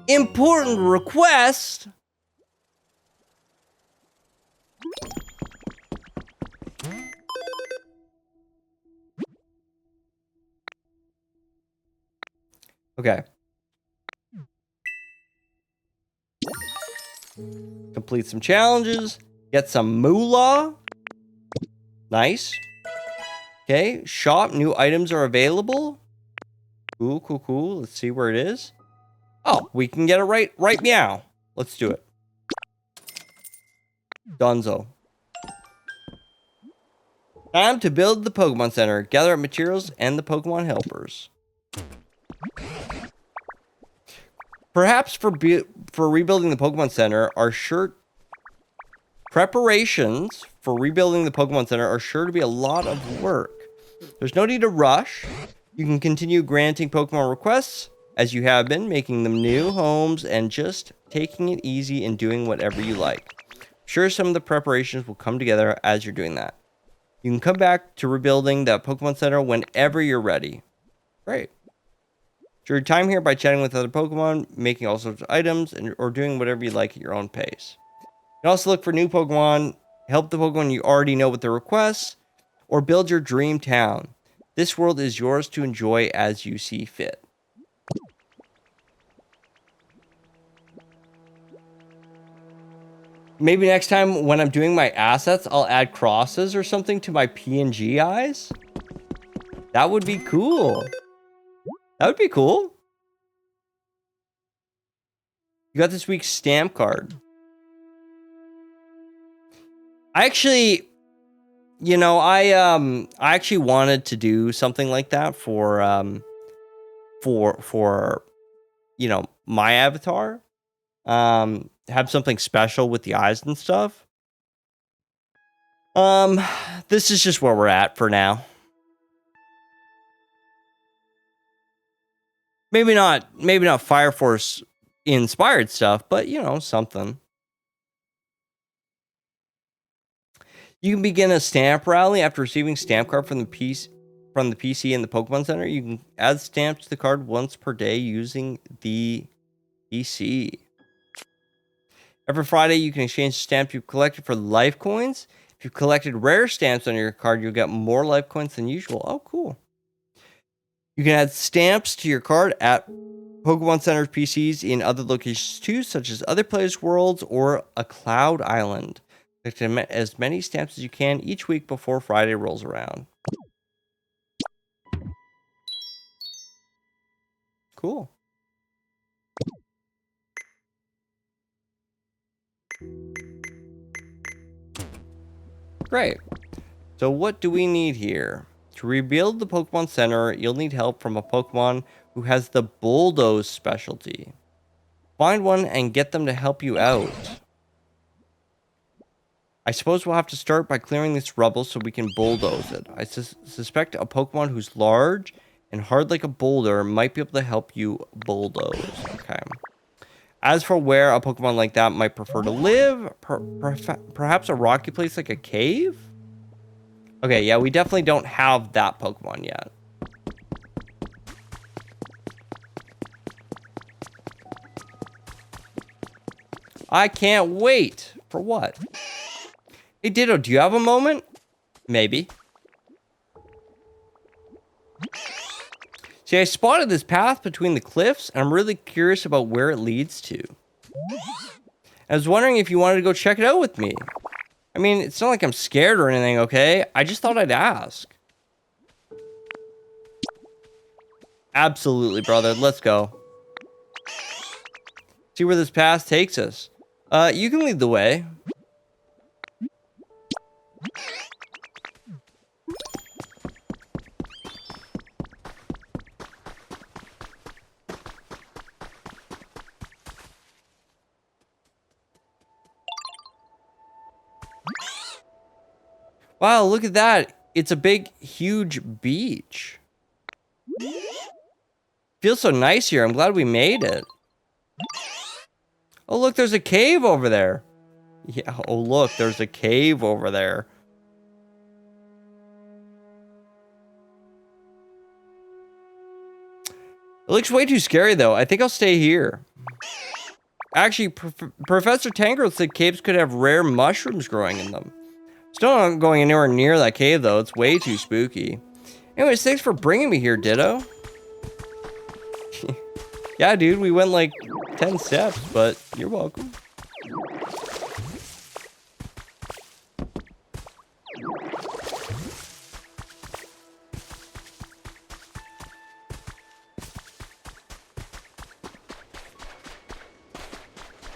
Speaker 1: Important request! Okay. Complete some challenges. Get some moolah. Nice. Okay, shop. New items are available. Cool, cool, cool. Let's see where it is. Oh, we can get it right meow. Let's do it. Dunzo. Time to build the Pokemon Center. Gather up materials and the Pokemon helpers. Perhaps for rebuilding the Pokemon Center are sure... Preparations for rebuilding the Pokemon Center are sure to be a lot of work. There's no need to rush. You can continue granting Pokemon requests as you have been, making them new homes and just taking it easy and doing whatever you like. I'm sure some of the preparations will come together as you're doing that. You can come back to rebuilding the Pokemon Center whenever you're ready. Great. Enjoy your time here by chatting with other Pokemon, making all sorts of items, or doing whatever you like at your own pace. You can also look for new Pokemon, help the Pokemon you already know with their requests, or build your dream town. This world is yours to enjoy as you see fit. Maybe next time when I'm doing my assets, I'll add crosses or something to my PNG eyes. That would be cool. That would be cool. You got this week's stamp card. I actually, you know, I actually wanted to do something like that for you know, my avatar. Have something special with the eyes and stuff. This is just where we're at for now. Maybe not Fire Force inspired stuff, but you know, something. You can begin a stamp rally after receiving stamp card from the PC in the Pokemon Center. You can add stamps to the card once per day using the PC. Every Friday, you can exchange stamps you've collected for life coins. If you've collected rare stamps on your card, you'll get more life coins than usual. Oh, cool. You can add stamps to your card at Pokemon Center's PCs in other locations too, such as other players' worlds or a Cloud Island. Collect as many stamps as you can each week before Friday rolls around. Cool. Great. So what do we need here? To rebuild the Pokemon Center, you'll need help from a Pokemon who has the bulldoze specialty. Find one and get them to help you out. I suppose we'll have to start by clearing this rubble so we can bulldoze it. I suspect a Pokemon who's large and hard like a boulder might be able to help you bulldoze. Okay. As for where a Pokemon like that might prefer to live, perhaps a rocky place like a cave? Okay, yeah, we definitely don't have that Pokemon yet. I can't wait. For what? Hey, Ditto, do you have a moment? Maybe. See, I spotted this path between the cliffs, and I'm really curious about where it leads to. I was wondering if you wanted to go check it out with me. I mean, it's not like I'm scared or anything, okay? I just thought I'd ask. Absolutely, brother. Let's go. See where this path takes us. You can lead the way. Wow, look at that. It's a big, huge beach. Feels so nice here. I'm glad we made it. Oh, look, there's a cave over there. Yeah, oh, look, there's a cave over there. It looks way too scary, though. I think I'll stay here. Actually, Professor Tangrowth said caves could have rare mushrooms growing in them. Still not going anywhere near that cave, though. It's way too spooky. Anyways, thanks for bringing me here, Ditto. Yeah, dude, we went like 10 steps, but you're welcome.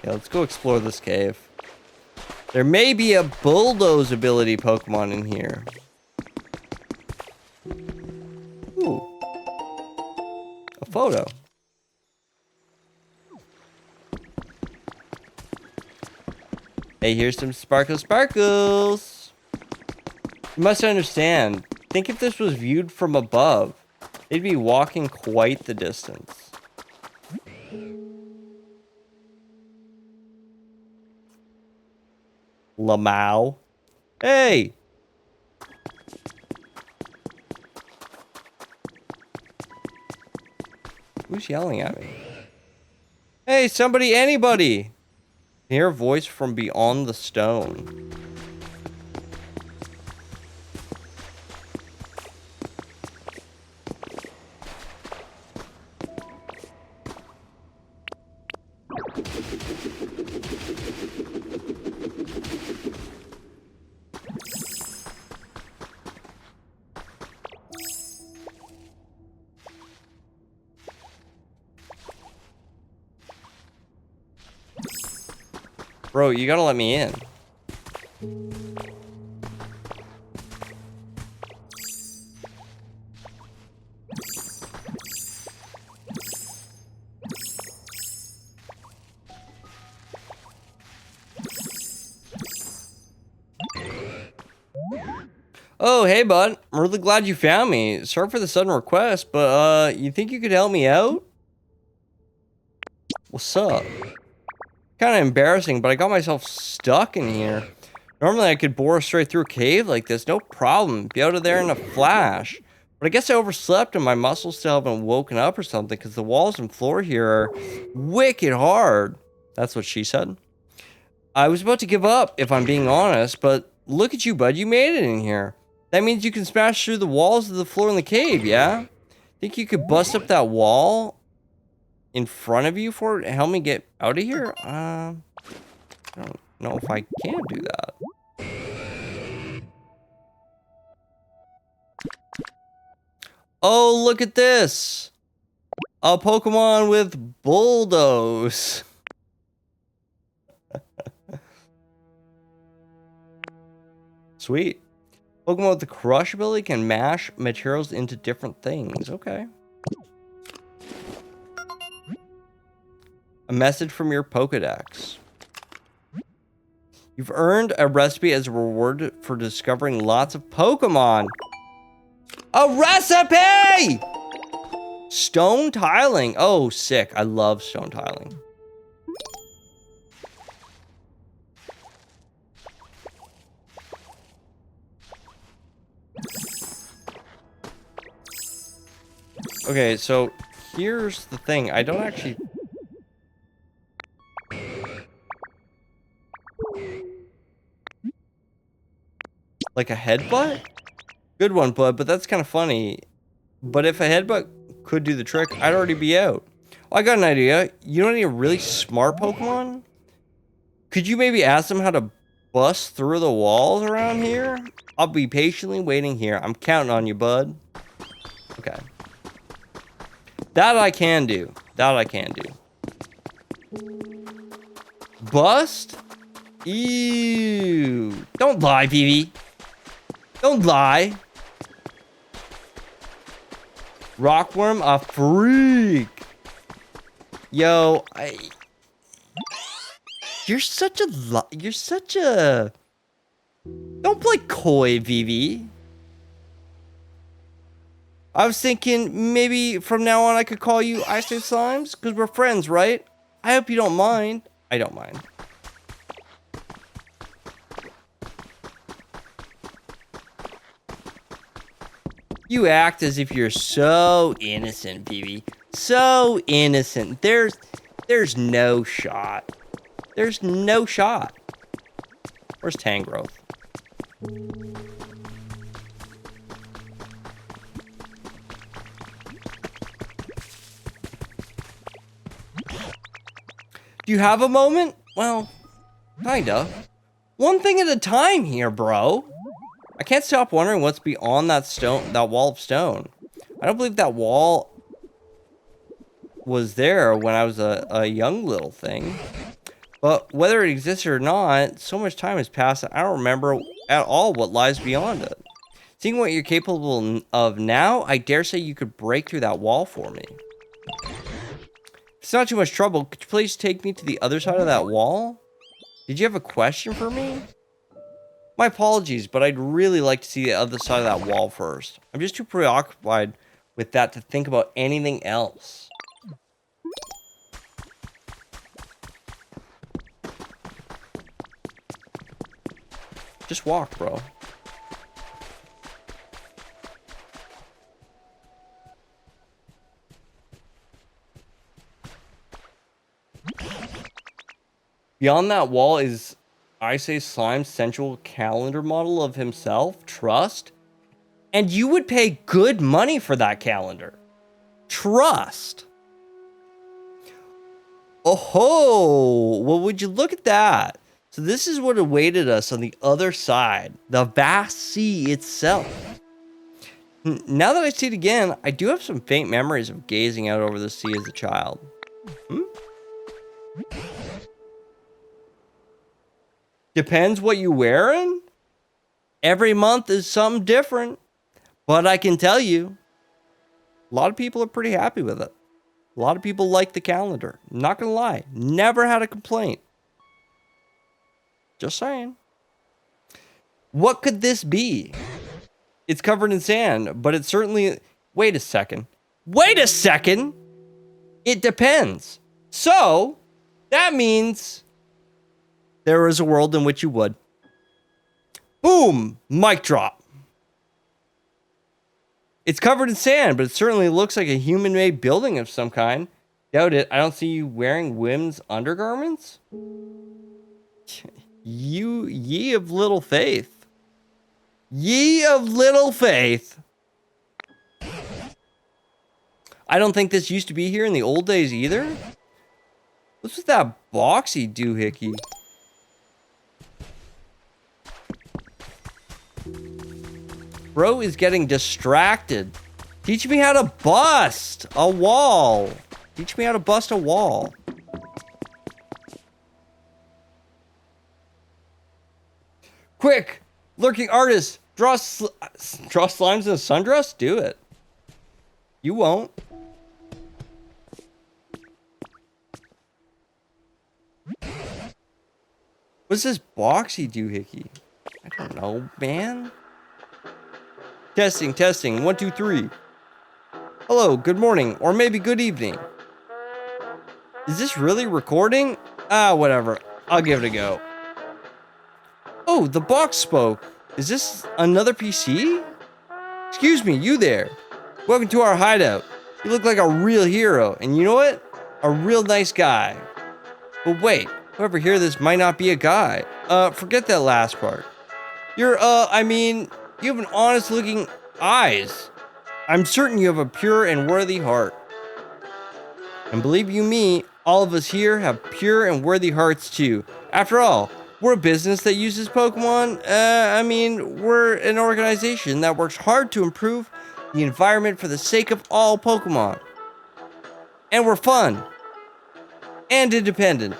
Speaker 1: Yeah, let's go explore this cave. There may be a bulldoze ability Pokemon in here. Ooh. A photo. Hey, here's some sparkles. You must understand. Think if this was viewed from above, they'd be walking quite the distance. Lamau. Hey! Who's yelling at me? Hey, somebody, anybody! Hear a voice from beyond the stone. Bro, you gotta let me in. Oh, hey, bud. I'm really glad you found me. Sorry for the sudden request, but, you think you could help me out? What's up? Kind of embarrassing, but I got myself stuck in here. Normally, I could bore straight through a cave like this, no problem. Be out of there in a flash. But I guess I overslept and my muscles still haven't woken up or something because the walls and floor here are wicked hard. That's what she said. I was about to give up, if I'm being honest, but look at you, bud. You made it in here. That means you can smash through the walls of the floor in the cave, yeah? Think you could bust up that wall in front of you for it to help me get out of here? I don't know if I can do that. Oh, look at this. A Pokemon with bulldoze. Sweet. Pokemon with the crush ability can mash materials into different things. Okay. A message from your Pokedex. You've earned a recipe as a reward for discovering lots of Pokemon. A recipe! Stone tiling. Oh, sick. I love stone tiling. Okay, so here's the thing. I don't actually... Like a headbutt? Good one, bud, but that's kind of funny. But if a headbutt could do the trick, I'd already be out. Oh, I got an idea. You know any really smart Pokemon? Could you maybe ask them how to bust through the walls around here? I'll be patiently waiting here. I'm counting on you, bud. Okay. That I can do. That I can do. Bust? Ew. Don't lie, Vivi. Don't lie. Rockworm, a freak. Yo, you're such a Don't play coy, Vivi. I was thinking maybe from now on I could call you Ice Age Slimes, because we're friends, right? I hope you don't mind. I don't mind. You act as if you're so innocent, Vivi. So innocent. There's no shot. There's no shot. Where's Tangrowth? Do you have a moment? Well, kinda. One thing at a time here, bro. I can't stop wondering what's beyond that wall of stone. I don't believe that wall was there when I was a young little thing. But whether it exists or not, so much time has passed that I don't remember at all what lies beyond it. Seeing what you're capable of now, I dare say you could break through that wall for me. If it's not too much trouble, could you please take me to the other side of that wall? Did you have a question for me? My apologies, but I'd really like to see the other side of that wall first. I'm just too preoccupied with that to think about anything else. Just walk, bro. Beyond that wall is Ice Age Slime's sensual calendar model of himself. Trust. And you would pay good money for that calendar. Trust. Oh ho! Well, would you look at that? So this is what awaited us on the other side. The vast sea itself. Now that I see it again, I do have some faint memories of gazing out over the sea as a child. Depends what you wearing. Every month is something different. But I can tell you, a lot of people are pretty happy with it. A lot of people like the calendar. I'm not gonna lie. Never had a complaint. Just saying. What could this be? It's covered in sand, but it's certainly... Wait a second. Wait a second! It depends. So, that means... there is a world in which you would. Boom! Mic drop. It's covered in sand, but it certainly looks like a human-made building of some kind. Doubt it. I don't see you wearing women's undergarments. Ye of little faith. Ye of little faith. I don't think this used to be here in the old days either. What's with that boxy doohickey? Bro is getting distracted. Teach me how to bust a wall. Teach me how to bust a wall. Quick! Lurking artist! Draw slimes in a sundress? Do it. You won't. What's this boxy doohickey? I don't know, man. Testing, testing. 1, 2, 3. Hello, good morning, or maybe good evening. Is this really recording? Ah, whatever. I'll give it a go. Oh, the box spoke. Is this another PC? Excuse me, you there. Welcome to our hideout. You look like a real hero, and you know what? A real nice guy. But wait, whoever hear this might not be a guy. Forget that last part. You have an honest looking eyes. I'm certain you have a pure and worthy heart. And believe you me, all of us here have pure and worthy hearts too. After all, we're a business that uses Pokemon. We're an organization that works hard to improve the environment for the sake of all Pokemon. And we're fun. And independent.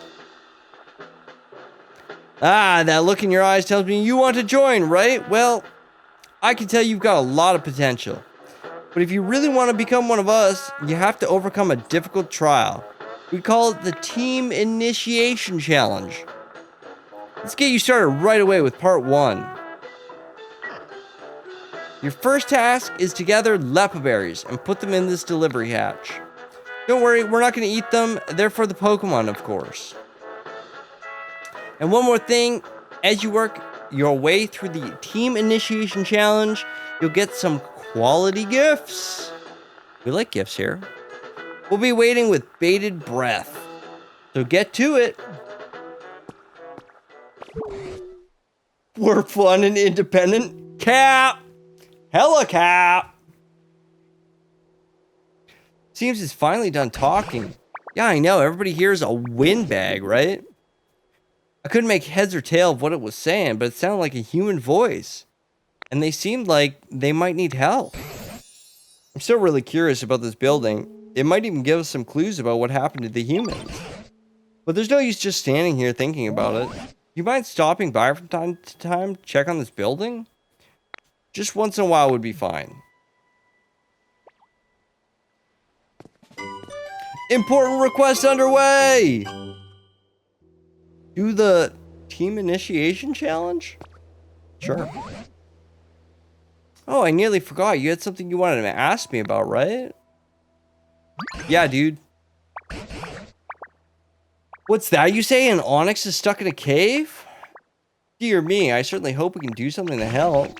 Speaker 1: Ah, that look in your eyes tells me you want to join, right? Well, I can tell you've got a lot of potential. But if you really want to become one of us, you have to overcome a difficult trial. We call it the Team Initiation Challenge. Let's get you started right away with part 1. Your first task is to gather Lepa berries and put them in this delivery hatch. Don't worry, we're not going to eat them. They're for the Pokemon, of course. And one more thing, as you work your way through the Team Initiation Challenge, you'll get some quality gifts. We like gifts here. We'll be waiting with bated breath. So get to it. We're fun and independent. Cap! Hella Cap! Seems it's finally done talking. Yeah, I know. Everybody here is a windbag, right? I couldn't make heads or tail of what it was saying, but it sounded like a human voice. And they seemed like they might need help. I'm still really curious about this building. It might even give us some clues about what happened to the humans. But there's no use just standing here thinking about it. You mind stopping by from time to time to check on this building? Just once in a while would be fine. Important request underway! Do the Team Initiation Challenge? Sure. Oh, I nearly forgot. You had something you wanted to ask me about, right? Yeah, dude. What's that you say? An Onix is stuck in a cave? Dear me, I certainly hope we can do something to help.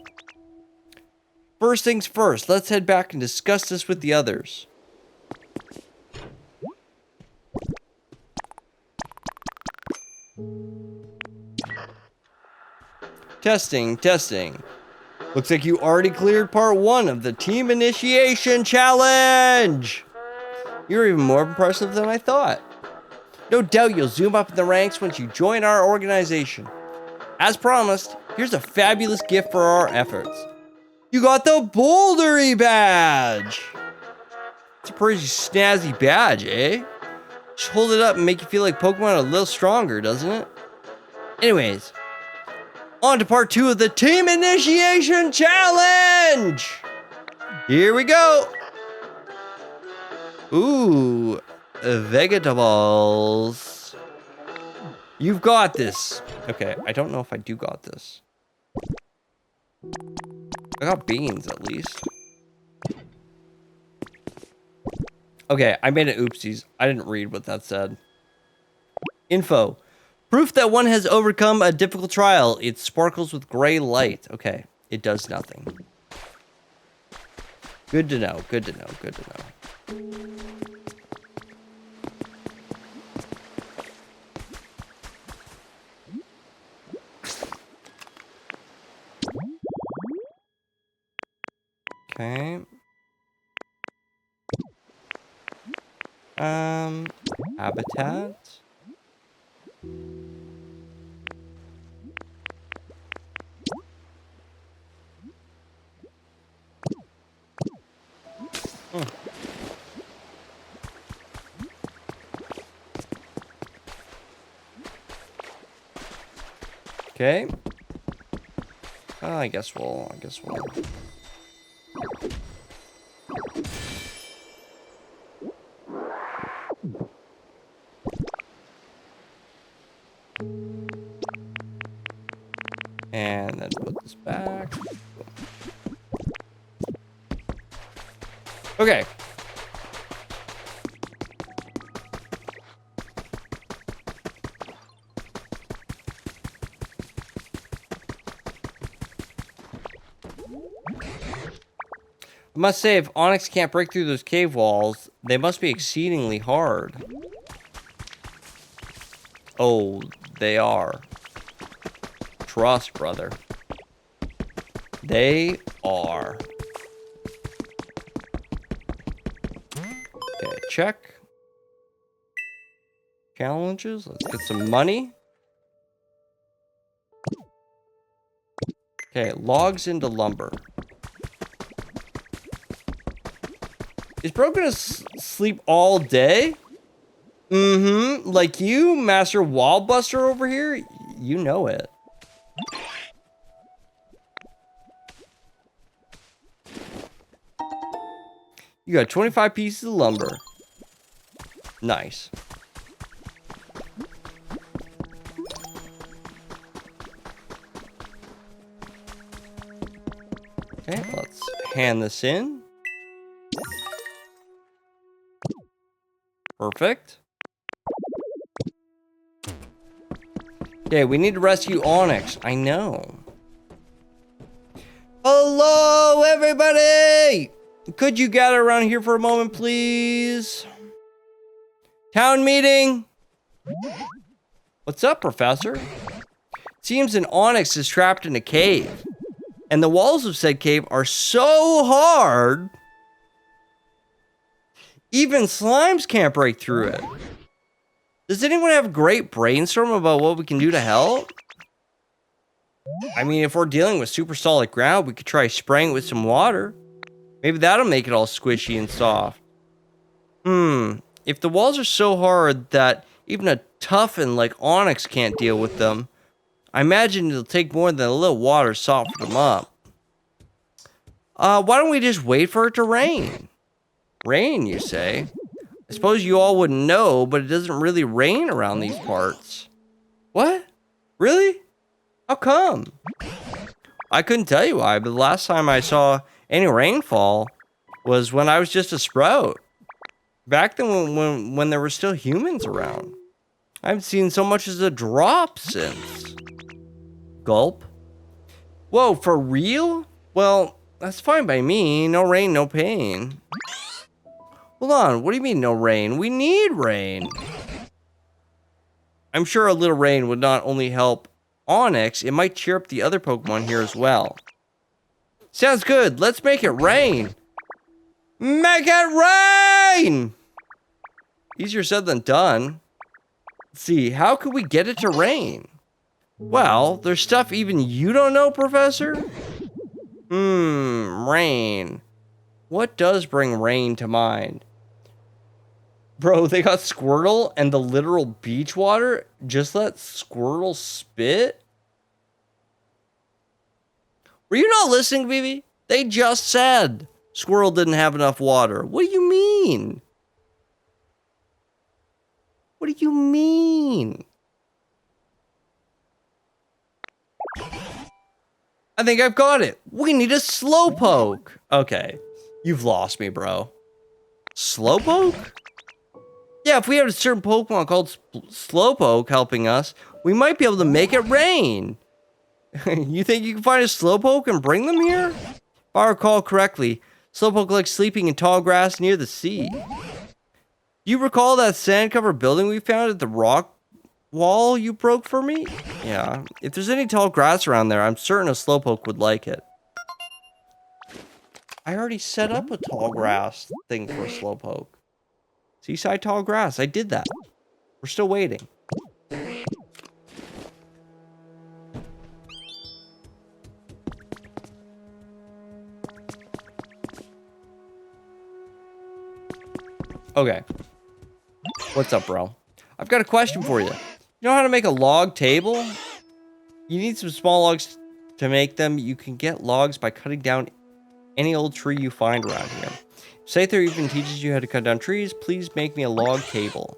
Speaker 1: First things first, let's head back and discuss this with the others. Testing, testing. Looks like you already cleared part 1 of the Team Initiation Challenge! You're even more impressive than I thought. No doubt you'll zoom up in the ranks once you join our organization. As promised, here's a fabulous gift for our efforts. You got the Bouldery badge! It's a pretty snazzy badge, eh? Just hold it up and make you feel like Pokemon are a little stronger, doesn't it? Anyways, on to part 2 of the Team Initiation Challenge! Here we go! Ooh, vegetables. You've got this. Okay, I don't know if I do got this. I got beans, at least. Okay, I made an oopsies. I didn't read what that said. Info. Proof that one has overcome a difficult trial. It sparkles with gray light. Okay, it does nothing. Good to know, good to know, good to know. Okay. Habitat. Okay. I guess we'll. And then put this back. Okay. I must say, if Onix can't break through those cave walls, they must be exceedingly hard. Oh, they are. Trust, brother. They are. Okay, check. Challenges. Let's get some money. Okay, logs into lumber. Is Bro gonna sleep all day? Mm-hmm. Like you, Master Wildbuster over here? You know it. You got 25 pieces of lumber. Nice. Okay, let's hand this in. Perfect. Okay, we need to rescue Onix. I know. Hello, everybody! Could you gather around here for a moment, please? Town meeting! What's up, Professor? Seems an Onix is trapped in a cave. And the walls of said cave are so hard, even slimes can't break through it. Does anyone have a great brainstorm about what we can do to help? I mean, if we're dealing with super solid ground, we could try spraying it with some water. Maybe that'll make it all squishy and soft. If the walls are so hard that even a toughen like Onix can't deal with them, I imagine it'll take more than a little water to soften them up. Why don't we just wait for it to rain? Rain, you say? I suppose you all wouldn't know, but it doesn't really rain around these parts. What? Really? How come? I couldn't tell you why, but the last time I saw any rainfall was when I was just a sprout. Back then when there were still humans around. I haven't seen so much as a drop since. Gulp. Whoa, for real? Well, that's fine by me. No rain, no pain. Hold on, what do you mean no rain? We need rain. I'm sure a little rain would not only help Onix, it might cheer up the other Pokemon here as well. Sounds good, let's make it rain. Make it rain! Easier said than done. Let's see, how could we get it to rain? Well, there's stuff even you don't know, Professor? Rain. What does bring rain to mind? Bro, they got Squirtle and the literal beach water? Just let Squirtle spit? Were you not listening, BB? They just said Squirtle didn't have enough water. What do you mean? What do you mean? I think I've got it. We need a Slowpoke. Okay, you've lost me, bro. Slowpoke? Yeah, if we had a certain Pokemon called Slowpoke helping us, we might be able to make it rain. You think you can find a Slowpoke and bring them here? If I recall correctly, Slowpoke likes sleeping in tall grass near the sea. Do you recall that sand-covered building we found at the rock wall you broke for me? Yeah, if there's any tall grass around there, I'm certain a Slowpoke would like it. I already set up a tall grass thing for a Slowpoke. Seaside tall grass, I did that. We're still waiting. Okay. What's up, bro? I've got a question for you. You know how to make a log table? You need some small logs to make them. You can get logs by cutting down any old tree you find around here. Sather even teaches you how to cut down trees. Please make me a log table.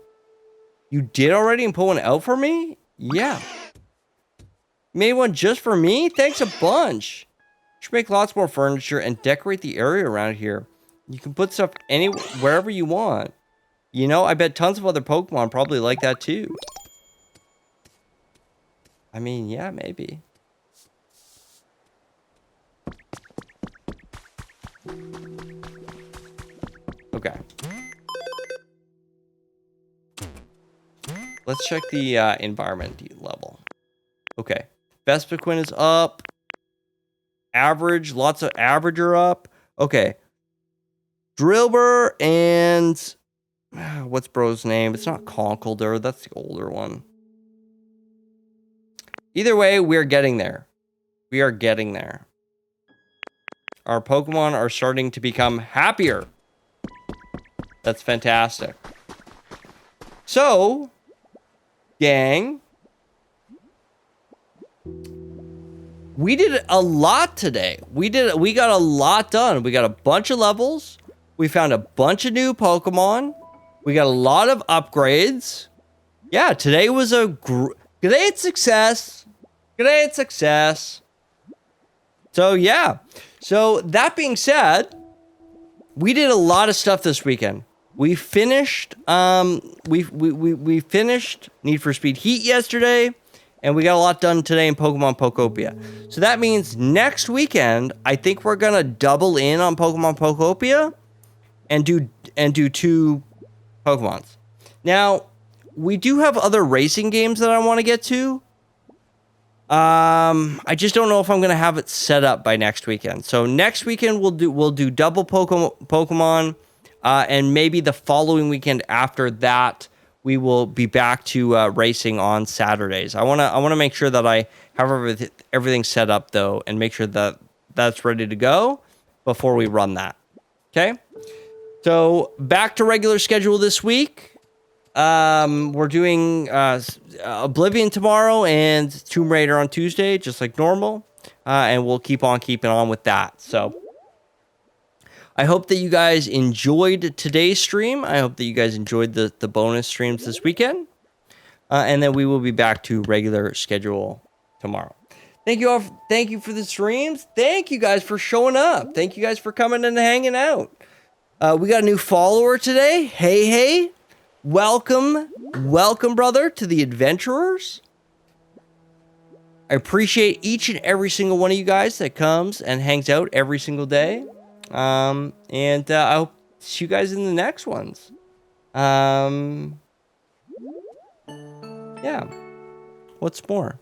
Speaker 1: You did already and put one out for me? Yeah. You made one just for me? Thanks a bunch. You should make lots more furniture and decorate the area around here. You can put stuff wherever you want. You know, I bet tons of other Pokemon probably like that too. I mean, yeah, maybe. Okay. Let's check the environment level. Okay. Vespiquen is up. Average. Lots of average are up. Okay. Drillbur and... what's bro's name? It's not Conkeldurr. That's the older one. Either way, we're getting there. We are getting there. Our Pokemon are starting to become happier. That's fantastic. So, gang, we did a lot today. We got a lot done. We got a bunch of levels. We found a bunch of new Pokemon. We got a lot of upgrades. Yeah, today was a great success. Great success. So, yeah. So that being said, we did a lot of stuff this weekend. We finished we finished Need for Speed Heat yesterday, and we got a lot done today in Pokemon Pokopia. So that means next weekend, I think we're gonna double in on Pokemon Pokopia and do 2 Pokemons. Now, we do have other racing games that I want to get to. I just don't know if I'm gonna have it set up by next weekend. So next weekend we'll do double Pokemon, and maybe the following weekend after that we will be back to racing on Saturdays. I wanna make sure that I have everything set up though, and make sure that that's ready to go before we run that. Okay. So back to regular schedule this week. We're doing Oblivion tomorrow and Tomb Raider on Tuesday, just like normal. And we'll keep on keeping on with that. So I hope that you guys enjoyed today's stream. I hope that you guys enjoyed the bonus streams this weekend. And then we will be back to regular schedule tomorrow. Thank you all. Thank you for the streams. Thank you guys for showing up. Thank you guys for coming and hanging out. We got a new follower today. Hey. Welcome, brother, to the Adventurers. I appreciate each and every single one of you guys that comes and hangs out every single day. And I hope to see you guys in the next ones. Yeah. What's more?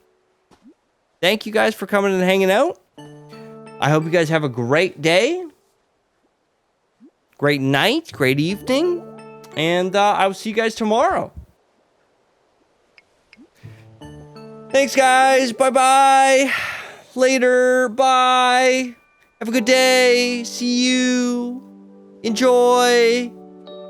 Speaker 1: Thank you guys for coming and hanging out. I hope you guys have a great day, great night, great evening. And I will see you guys tomorrow. Thanks, guys. Bye-bye. Later. Bye. Have a good day. See you. Enjoy.